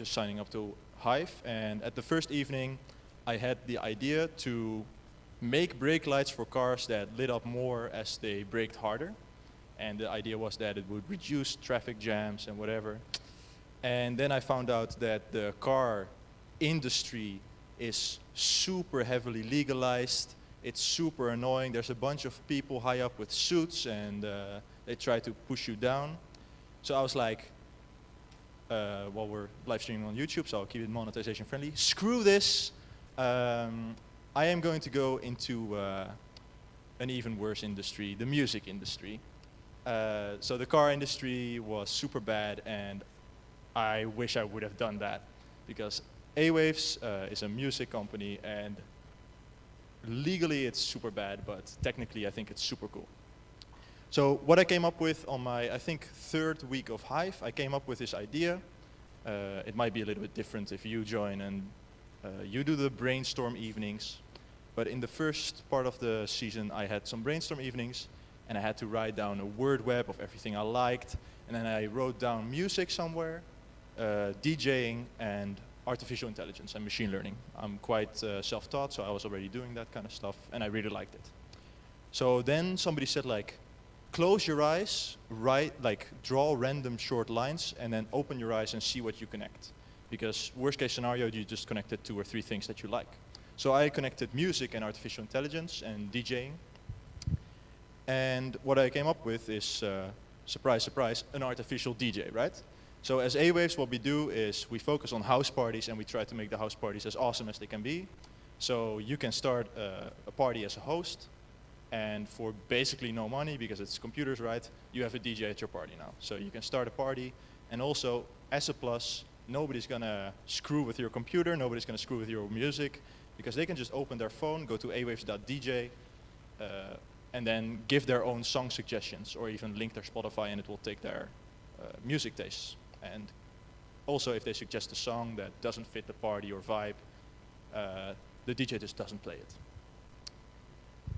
Speaker 4: signing up to Hive. And at the first evening, I had the idea to make brake lights for cars that lit up more as they braked harder. And the idea was that it would reduce traffic jams and whatever. And then I found out that the car industry is super heavily legalized. It's super annoying. There's a bunch of people high up with suits, and they try to push you down. So I was like, well, we're live streaming on YouTube, so I'll keep it monetization friendly. Screw this. I am going to go into an even worse industry, the music industry. So the car industry was super bad, and I wish I would have done that, because Awaves is a music company, and legally it's super bad, but technically I think it's super cool. So what I came up with on my, I think, third week of Hive, I came up with this idea. It might be a little bit different if you join and you do the brainstorm evenings. But in the first part of the season, I had some brainstorm evenings, and I had to write down a word web of everything I liked. And then I wrote down music somewhere, DJing, and artificial intelligence and machine learning. I'm quite self-taught, so I was already doing that kind of stuff, and I really liked it. So then somebody said, like, close your eyes, draw random short lines, and then open your eyes and see what you connect. Because worst case scenario, you just connected 2 or 3 things that you like. So I connected music and artificial intelligence and DJing. And what I came up with is, surprise, surprise, an artificial DJ, right? So as Awaves, what we do is we focus on house parties, and we try to make the house parties as awesome as they can be. So you can start a party as a host, and for basically no money, because it's computers, right, you have a DJ at your party now. So you can start a party, and also, as a plus, nobody's gonna screw with your computer, nobody's gonna screw with your music, because they can just open their phone, go to awaves.dj, and then give their own song suggestions, or even link their Spotify, and it will take their music tastes. And also, if they suggest a song that doesn't fit the party or vibe, the DJ just doesn't play it.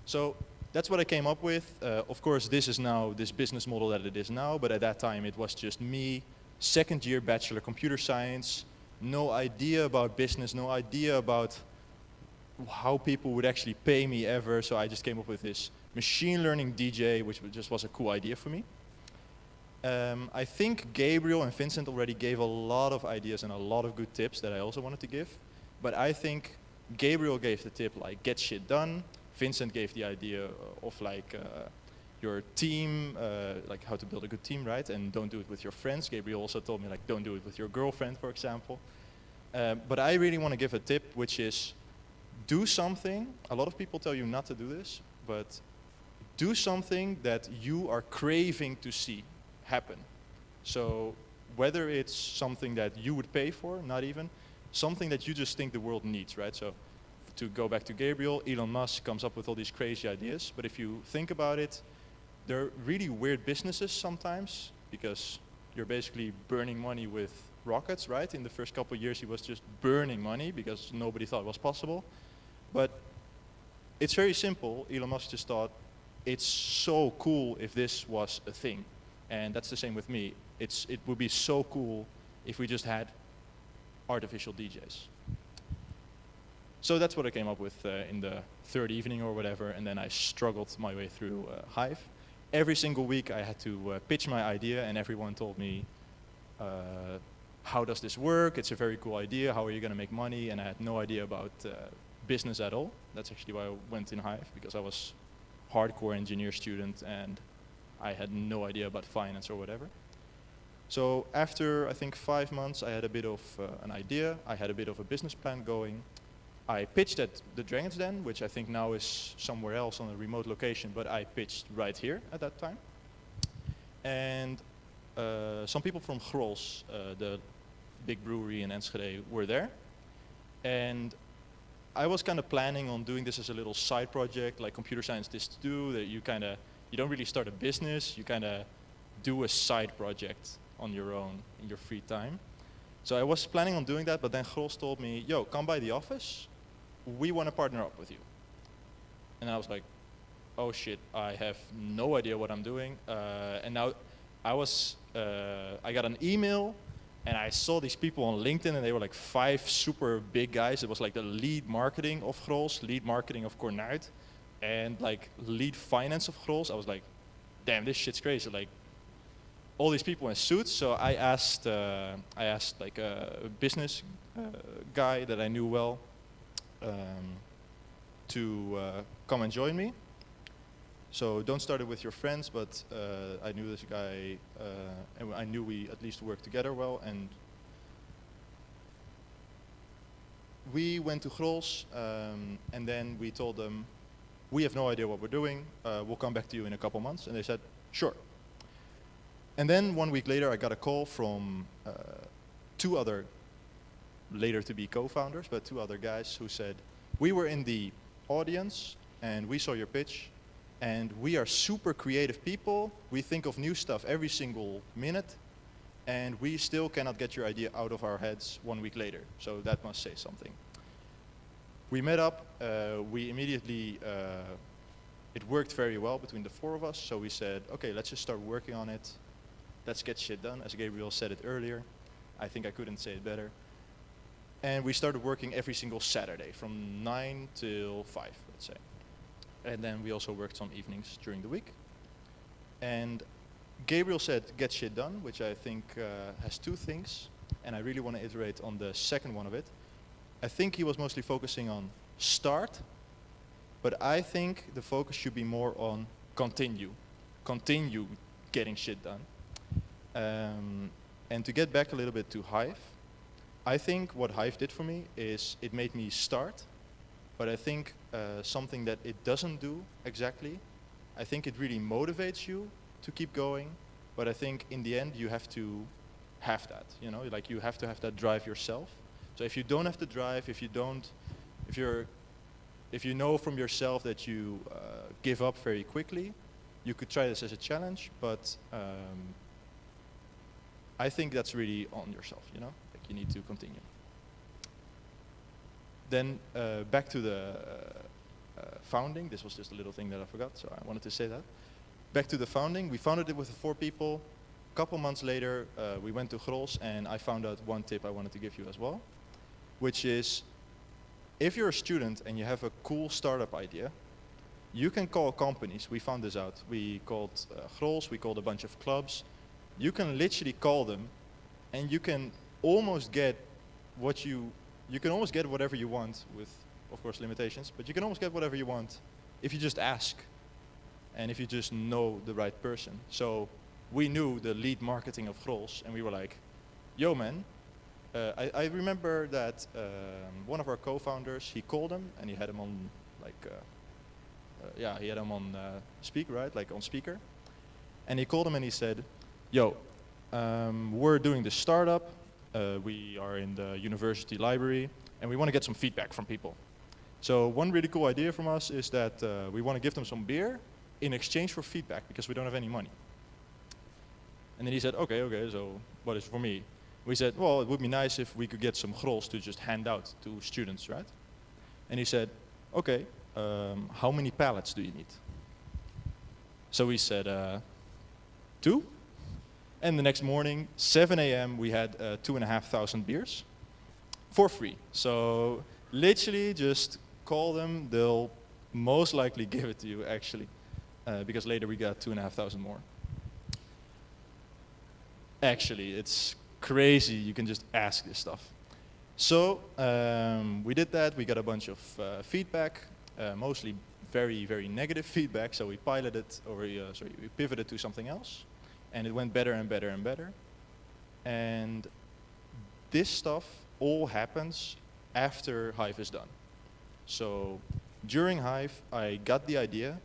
Speaker 4: So that's what I came up with. Of course, this is now this business model that it is now, but at that time it was just me, second year bachelor computer science, no idea about business, no idea about how people would actually pay me ever, so I just came up with this machine learning DJ, which just was a cool idea for me. I think Gabriel and Vincent already gave a lot of ideas and a lot of good tips that I also wanted to give. But I think Gabriel gave the tip like get shit done. Vincent gave the idea of like your team, like how to build a good team, right? And don't do it with your friends. Gabriel also told me like don't do it with your girlfriend, for example. But I really want to give a tip, which is do something. A lot of people tell you not to do this, but do something that you are craving to see happen. So whether it's something that you would pay for, not even, something that you just think the world needs, right? So to go back to Gabriel, Elon Musk comes up with all these crazy ideas, but if you think about it, they're really weird businesses sometimes, because you're basically burning money with rockets, right? In the first couple of years he was just burning money because nobody thought it was possible. But it's very simple. Elon Musk just thought, it's so cool if this was a thing. And that's the same with me. It would be so cool if we just had artificial DJs. So that's what I came up with in the third evening or whatever, and then I struggled my way through Hive. Every single week I had to pitch my idea, and everyone told me, how does this work? It's a very cool idea. How are you going to make money? And I had no idea about business at all. That's actually why I went in Hive, because I was hardcore engineer student and I had no idea about finance or whatever. So after, I think, 5 months, I had a bit of an idea. I had a bit of a business plan going. I pitched at the Dragon's Den, which I think now is somewhere else on a remote location, but I pitched right here at that time. And some people from Grols, the big brewery in Enschede, were there. And I was kind of planning on doing this as a little side project, like computer scientists do, that you don't really start a business, you kind of do a side project on your own in your free time. So I was planning on doing that, but then Grols told me, yo, come by the office, we want to partner up with you. And I was like, oh shit, I have no idea what I'm doing. And now I got an email, and I saw these people on LinkedIn, and they were like 5 super big guys. It was like the lead marketing of Grols, lead marketing of Cornuit, and like lead finance of Grols. I was like, damn, this shit's crazy. Like all these people in suits. So I asked like a business guy that I knew well to come and join me. So don't start it with your friends, but I knew this guy, and I knew we at least worked together well, and we went to Grols, and then we told them, we have no idea what we're doing, we'll come back to you in a couple months, and they said, sure. And then 1 week later, I got a call from 2 other, later to be co-founders, but 2 other guys who said, we were in the audience, and we saw your pitch, and we are super creative people. We think of new stuff every single minute, and we still cannot get your idea out of our heads 1 week later. So that must say something. We met up. We immediately, it worked very well between the 4 of us. So we said, okay, let's just start working on it. Let's get shit done, as Gabriel said it earlier. I think I couldn't say it better. And we started working every single Saturday from 9 till 5, let's say. And then we also worked some evenings during the week. And Gabriel said, get shit done, which I think has 2 things. And I really want to iterate on the second one of it. I think he was mostly focusing on start, but I think the focus should be more on continue. Continue getting shit done. And to get back a little bit to Hive, I think what Hive did for me is it made me start. But I think something that it doesn't do exactly, I think it really motivates you to keep going. But I think in the end you have to have that, you know, like you have to have that drive yourself. So if you don't have the drive, if you know from yourself that you give up very quickly, you could try this as a challenge. But I think that's really on yourself, you know, like you need to continue. Then back to the founding. This was just a little thing that I forgot, so I wanted to say that. Back to the founding. We founded it with 4 people. A couple months later, we went to Grols, and I found out one tip I wanted to give you as well, which is, if you're a student and you have a cool startup idea, you can call companies. We found this out. We called Grols, we called a bunch of clubs. you can literally call them, and you can almost get you can almost get whatever you want with, of course, limitations, but you can almost get whatever you want if you just ask and if you just know the right person. So we knew the lead marketing of Grols, and we were like, yo man, I remember that one of our co-founders, he called him and he had him on he had him on speak, right? Like on speaker. And he called him and he said, yo, we're doing this startup. We are in the university library and we want to get some feedback from people. So one really cool idea from us is that we want to give them some beer in exchange for feedback because we don't have any money. And then he said, okay, so what is for me? We said, well, it would be nice if we could get some Grols to just hand out to students, right? And he said, okay, how many pallets do you need? So we said, 2. And the next morning, 7 a.m., we had 2,500 beers for free. So literally just call them. They'll most likely give it to you, actually, because later we got 2,500 more. Actually, it's crazy. You can just ask this stuff. So we did that. We got a bunch of feedback, mostly very, very negative feedback. So we piloted, or we pivoted to something else. And it went better and better and better. And this stuff all happens after Hive is done. So during Hive, I got the idea.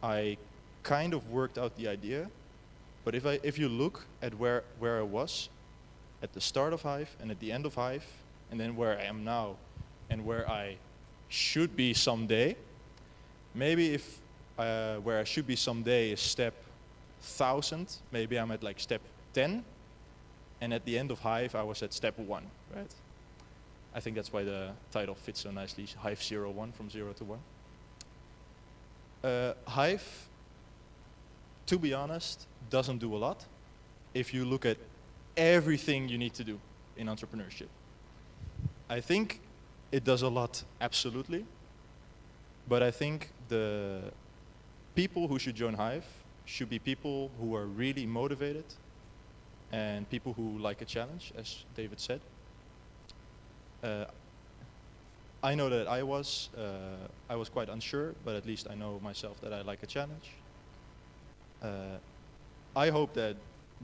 Speaker 4: I kind of worked out the idea. But if you look at where I was at the start of Hive and at the end of Hive, and then where I am now and where I should be someday, maybe if where I should be someday is step 1,000, maybe I'm at like step 10, and at the end of Hive I was at step 1, right? I think that's why the title fits so nicely, Hive01, from 0 to 1. Hive, to be honest, doesn't do a lot if you look at everything you need to do in entrepreneurship. I think it does a lot, absolutely, but I think the people who should join Hive should be people who are really motivated and people who like a challenge, as David said. I know that I was quite unsure, but at least I know myself that I like a challenge. I hope that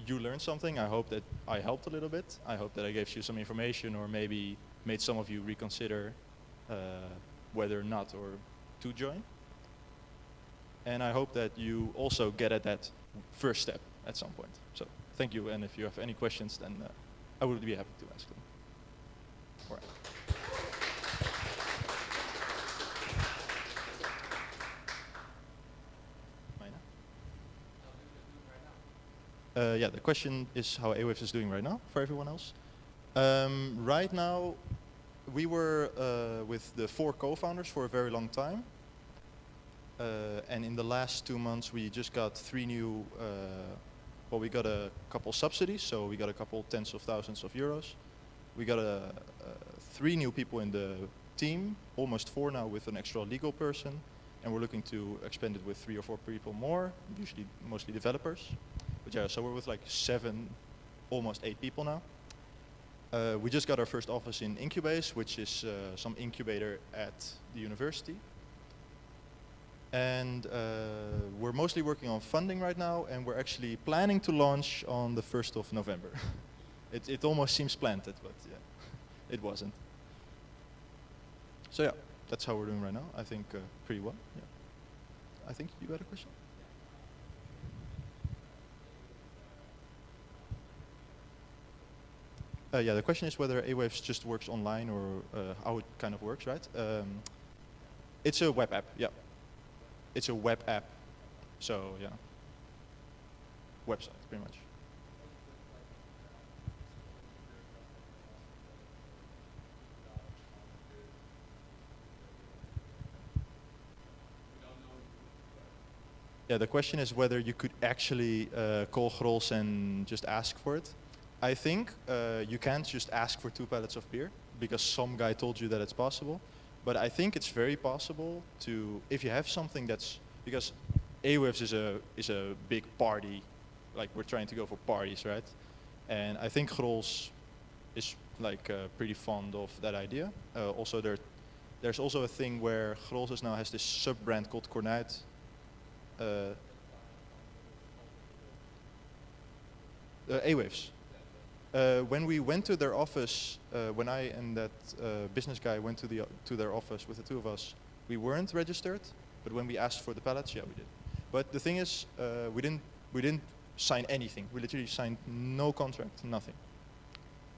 Speaker 4: you learned something. I hope that I helped a little bit. I hope that I gave you some information or maybe made some of you reconsider whether or not or to join. And I hope that you also get at that first step at some point. So thank you, and if you have any questions, then I would be happy to ask them. All right. Yeah, the question is how Awaves is doing right now for everyone else. Right now, we were with the 4 co-founders for a very long time. And in the last 2 months, we just got 3 new, we got a couple subsidies, so we got a couple tens of thousands of euros. We got 3 new people in the team, almost 4 now with an extra legal person, and we're looking to expand it with 3 or 4 people more, usually mostly developers. But yeah, so we're with like 7, almost 8 people now. We just got our first office in Incubase, which is some incubator at the university. And we're mostly working on funding right now, and we're actually planning to launch on the 1st of November. It almost seems planted, but yeah, it wasn't. So yeah, that's how we're doing right now. I think pretty well. Yeah. I think you had a question? Yeah, the question is whether Awaves just works online or how it kind of works, right? It's a web app, yeah. It's a web app, so yeah. Website, pretty much. Yeah, the question is whether you could actually call Grols and just ask for it. I think you can't just ask for 2 pallets of beer because some guy told you that it's possible. But I think it's very possible to, if you have something that's, because Awaves is a big party like we're trying to go for parties, right? And I think Grols is like pretty fond of that idea. Also, there's also a thing where Grols now has this sub-brand called Cornuit. A-Waves. When we went to their office, when I and that business guy went to their office with the two of us, we weren't registered. But when we asked for the pallets, yeah, we did. But the thing is, we didn't sign anything. We literally signed no contract, nothing.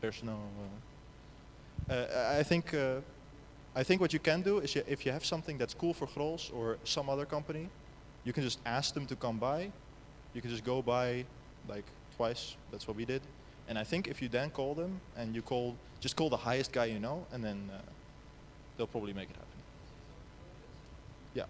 Speaker 4: There's no. I think what you can do is if you have something that's cool for Grols or some other company, you can just ask them to come by. You can just go by like twice. That's what we did. And I think if you then call them and you just call the highest guy you know, and then they'll probably make it happen. Yeah.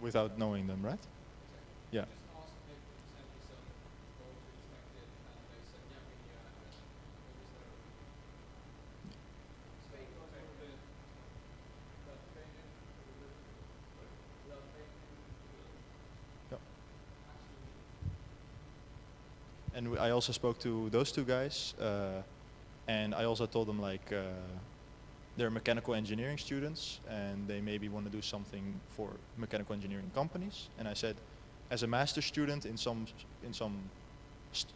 Speaker 4: Without knowing them, right? Yeah. And I also spoke to those two guys, and I also told them like they're mechanical engineering students, and they maybe want to do something for mechanical engineering companies. And I said, as a master's student in some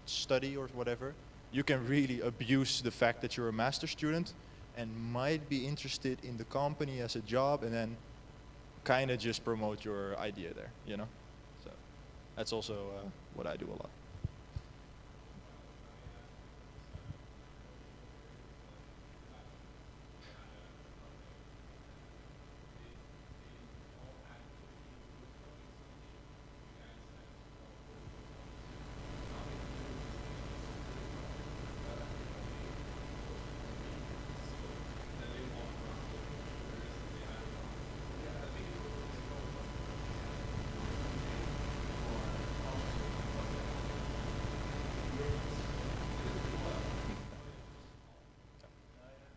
Speaker 4: study or whatever, you can really abuse the fact that you're a master's student and might be interested in the company as a job, and then kind of just promote your idea there, you know? So that's also what I do a lot.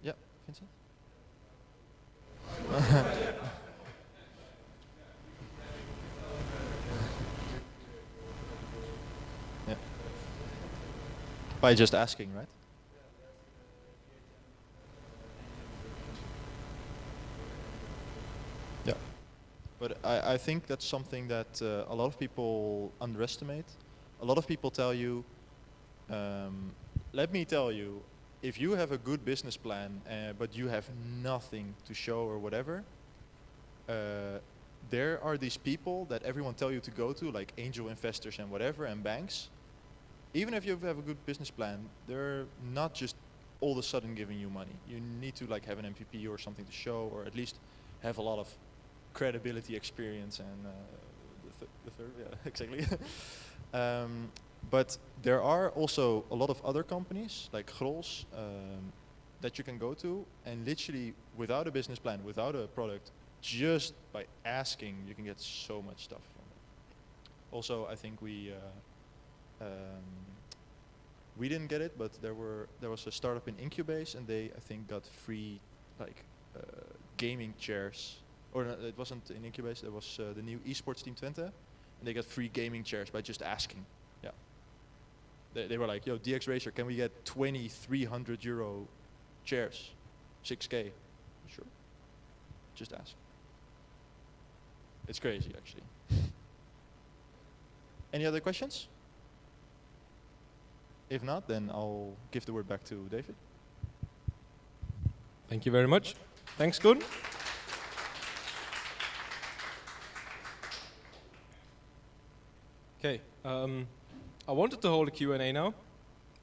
Speaker 4: Yeah, Vincent? Yeah. By just asking, right? Yeah. But I think that's something that a lot of people underestimate. A lot of people tell you, let me tell you, if you have a good business plan, but you have nothing to show or whatever, there are these people that everyone tell you to go to, like angel investors and whatever, and banks. Even if you have a good business plan, they're not just all of a sudden giving you money. You need to like have an MVP or something to show, or at least have a lot of credibility, experience, and the third, yeah, exactly. But there are also a lot of other companies like Grols that you can go to, and literally without a business plan, without a product, just by asking, you can get so much stuff from it. Also, I think we didn't get it, but there was a startup in Incubase, and they I think got free like gaming chairs. Or no, it wasn't in Incubase. There was the new esports team Twente, and they got free gaming chairs by just asking. Yeah. They were like, "Yo, DX Racer, can we get 2,300 euro chairs, 6K?" Sure. Just ask. It's crazy, actually. Any other questions? If not, then I'll give the word back to David.
Speaker 1: Thank you very much. Thanks, Koen. Okay, I wanted to hold a Q&A now,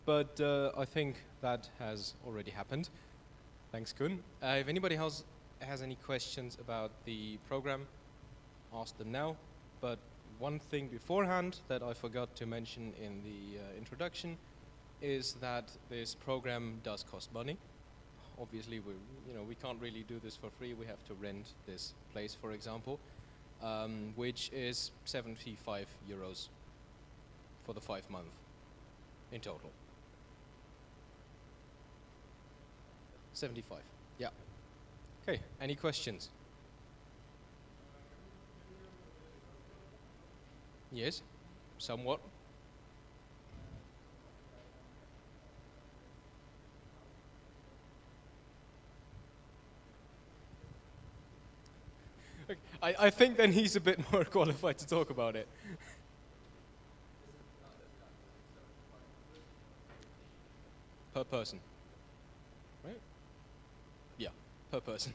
Speaker 1: but I think that has already happened. Thanks, Koen. If anybody else has any questions about the program, ask them now. But one thing beforehand that I forgot to mention in the introduction is that this program does cost money. Obviously, we can't really do this for free. We have to rent this place, for example, which is 75 euros for the 5 months in total. 75, yeah. Okay, any questions? Yes, somewhat. Okay, I think then he's a bit more qualified to talk about it. Per person, right? Yeah, per person.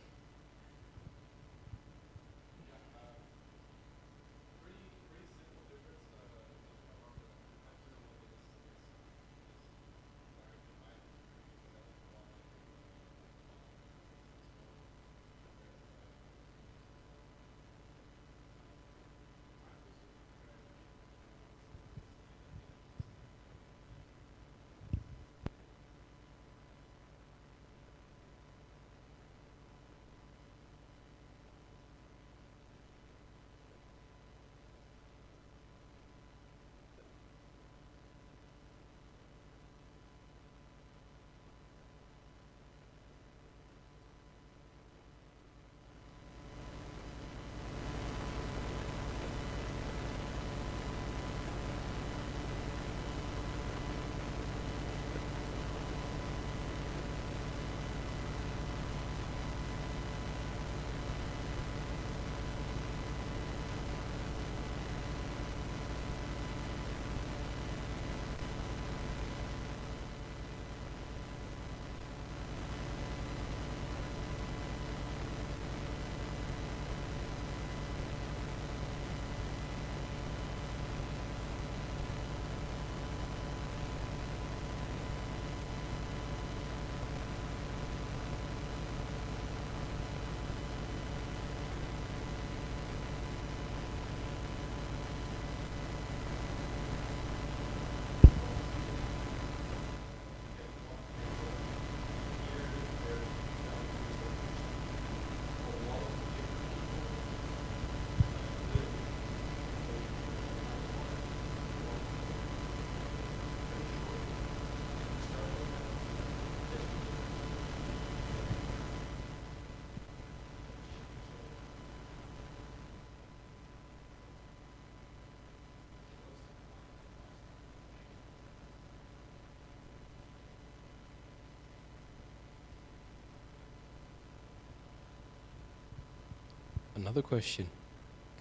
Speaker 1: Another question.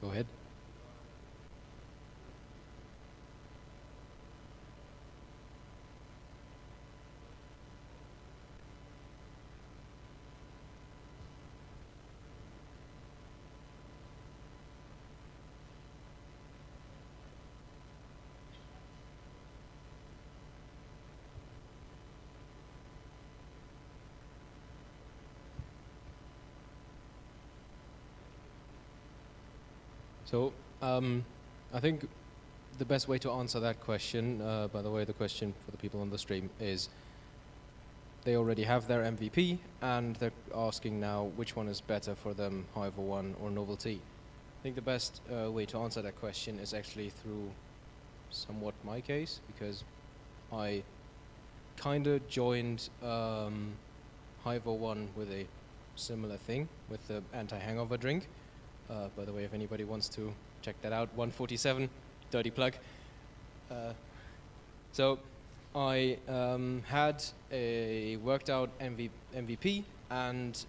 Speaker 1: Go ahead. So, I think the best way to answer that question, by the way, the question for the people on the stream is they already have their MVP and they're asking now which one is better for them, Hive01 or Novelty. I think the best way to answer that question is actually through somewhat my case, because I kind of joined Hive01 with a similar thing, with the anti-hangover drink. By the way, if anybody wants to check that out, 147, dirty plug. So I had a worked out MVP, and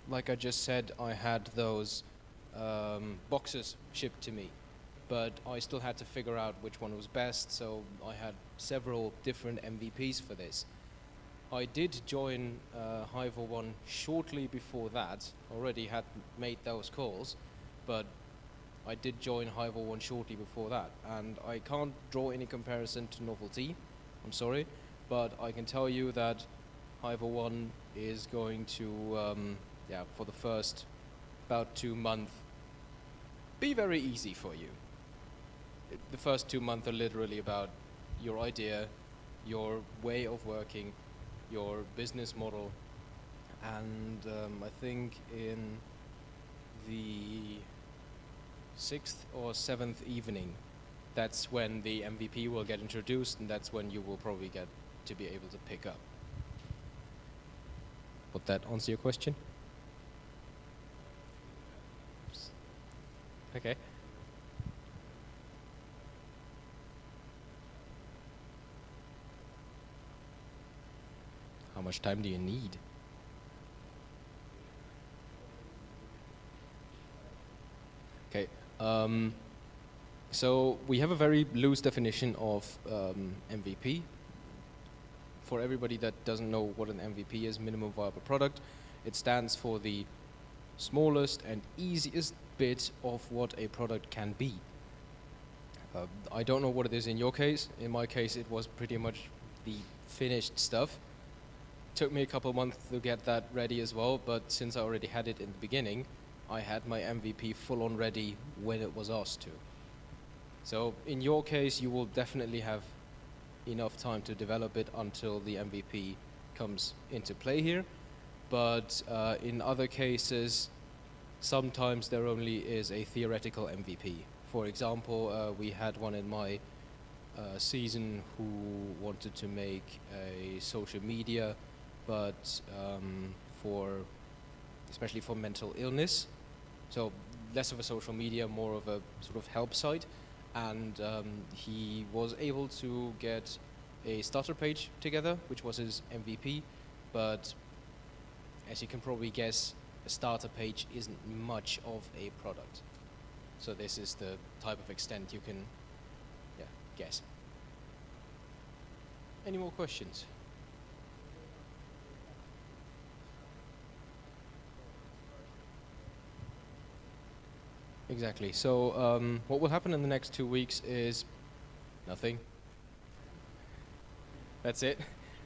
Speaker 1: like I just said, I had those boxes shipped to me, but I still had to figure out which one was best, so I had several different MVPs for this. I did join Hive01 shortly before that, already had made those calls, but I did join Hive01 shortly before that, and I can't draw any comparison to Novelty, I'm sorry, but I can tell you that Hive01 is going to, for the first about 2 months, be very easy for you. The first 2 months are literally about your idea, your way of working, your business model, and I think in the 6th or 7th evening, that's when the MVP will get introduced, and that's when you will probably get to be able to pick up. Would that answer your question? Okay. How much time do you need? Okay. So we have a very loose definition of MVP. For everybody that doesn't know what an MVP is, minimum viable product, it stands for the smallest and easiest bit of what a product can be. I don't know what it is in your case. In my case, it was pretty much the finished stuff. Took me a couple months to get that ready as well, but since I already had it in the beginning, I had my MVP full on ready when it was asked to. So in your case, you will definitely have enough time to develop it until the MVP comes into play here. But in other cases, sometimes there only is a theoretical MVP. For example, we had one in my season who wanted to make a social media, but especially for mental illness. So less of a social media, more of a sort of help site. And he was able to get a starter page together, which was his MVP. But as you can probably guess, a starter page isn't much of a product. So this is the type of extent you can guess. Any more questions? Exactly. So what will happen in the next 2 weeks is nothing. That's it.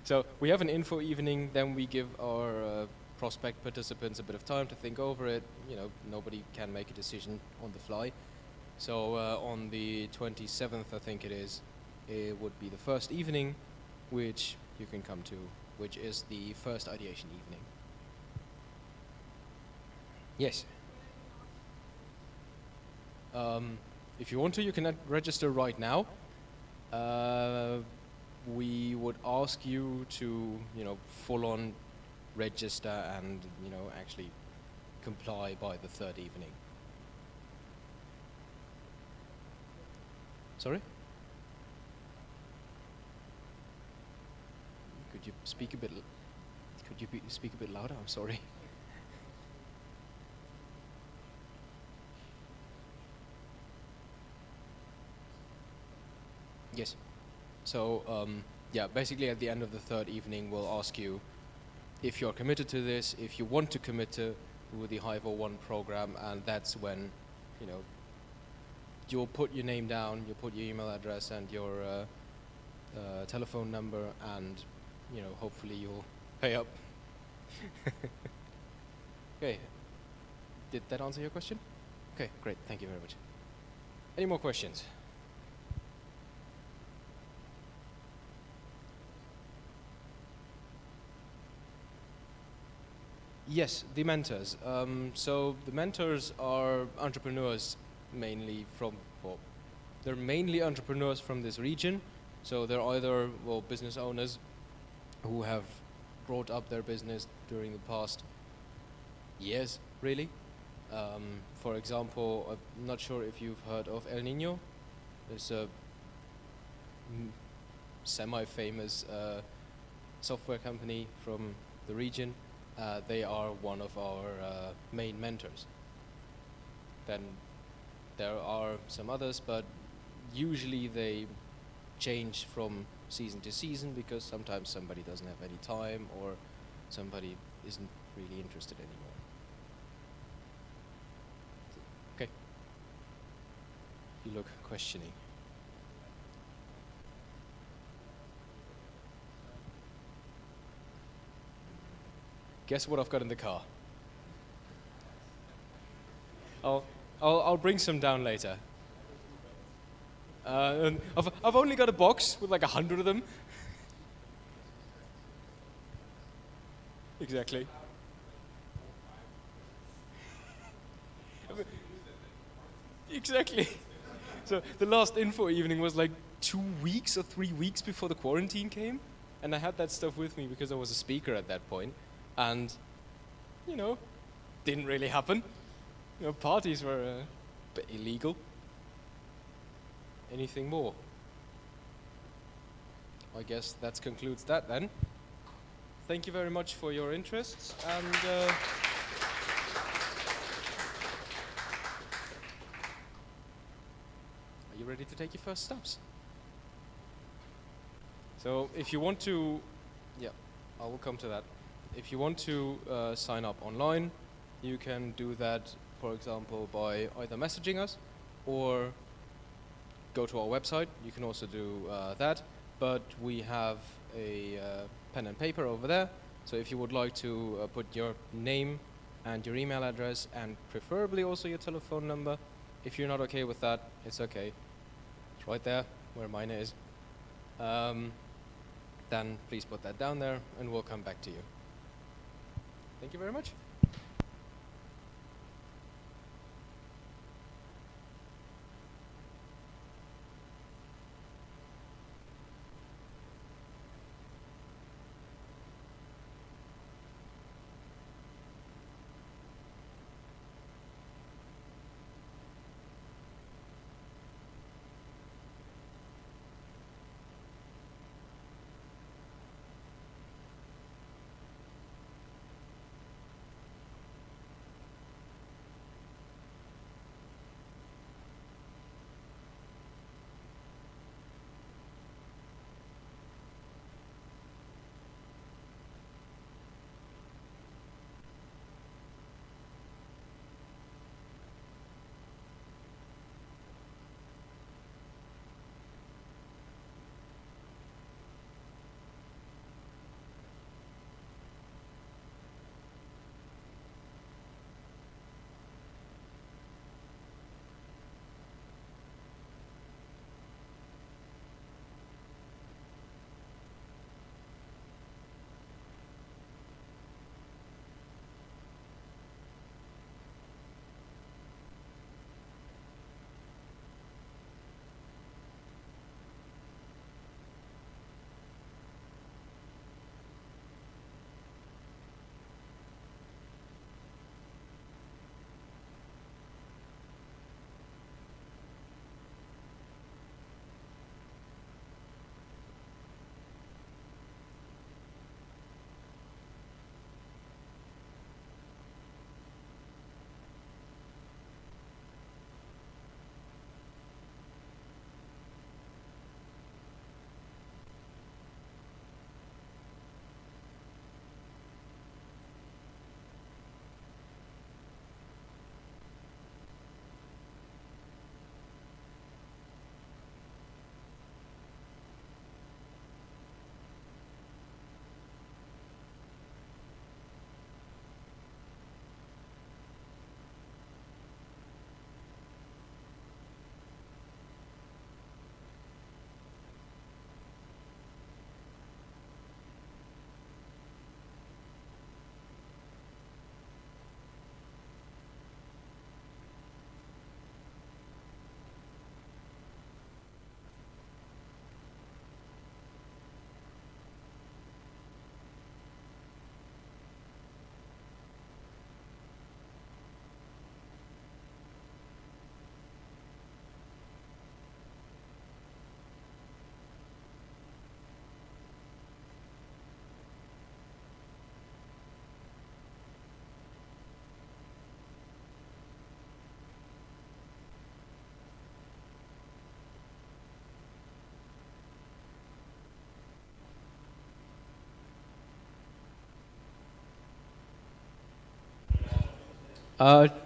Speaker 1: So we have an info evening, then we give our prospect participants a bit of time to think over it. You know, nobody can make a decision on the fly. So on the 27th, I think it would be the first evening, which you can come to, which is the first ideation evening. Yes. If you want to, you can register right now. We would ask you to, full on register and, actually comply by the third evening. Sorry? Could you speak a bit louder? I'm sorry. Yes. So, basically at the end of the third evening, we'll ask you if you're committed to this, if you want to commit to the Hive01 program, and that's when, you'll put your name down, you'll put your email address and your telephone number, and, hopefully you'll pay up. Okay. Did that answer your question? Okay, great. Thank you very much. Any more questions? Yes, the mentors. So the mentors are entrepreneurs mainly they're mainly entrepreneurs from this region. So they're either, business owners who have brought up their business during the past years, really. For example, I'm not sure if you've heard of El Nino. It's a semi-famous software company from the region. They are one of our main mentors. Then there are some others, but usually they change from season to season because sometimes somebody doesn't have any time or somebody isn't really interested anymore. Okay. You look questioning. Guess what I've got in the car? Oh, I'll bring some down later. And I've only got a box with like 100 of them. Exactly. Exactly. So the last info evening was like 2 weeks or 3 weeks before the quarantine came, and I had that stuff with me because I was a speaker at that point, and you know, didn't really happen. You know, parties were a bit illegal. Anything more? I guess that concludes that then. Thank you very much for your interest, and are you ready to take your first steps? So if you want to, yeah, I will come to that. If you want to sign up online, you can do that, for example, by either messaging us or go to our website. You can also do that, but we have a pen and paper over there. So if you would like to put your name and your email address and preferably also your telephone number, if you're not okay with that, it's okay. It's right there where mine is. Then please put that down there and we'll come back to you. Thank you very much.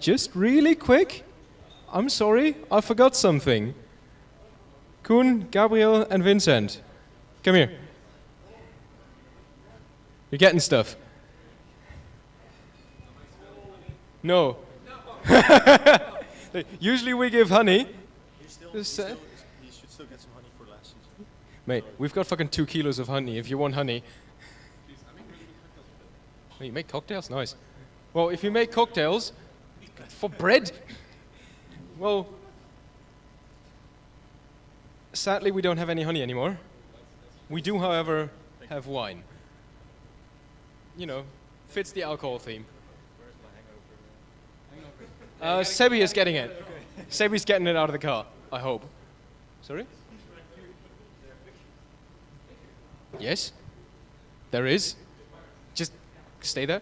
Speaker 1: Just really quick, I'm sorry, I forgot something. Koen, Gabriel, and Vincent, come here. You're getting stuff. Usually we give honey.
Speaker 4: He
Speaker 1: This,
Speaker 4: should still get some honey for last season.
Speaker 1: Mate, we've got fucking 2 kilos of honey if you want honey. Oh, you make cocktails? Nice. Well, if you make cocktails for bread, well, sadly we don't have any honey anymore. We do, however, have wine. You know, fits the alcohol theme. Sebi is getting it. Sebi's getting it out of the car, I hope. Sorry? Yes, there is. Just stay there.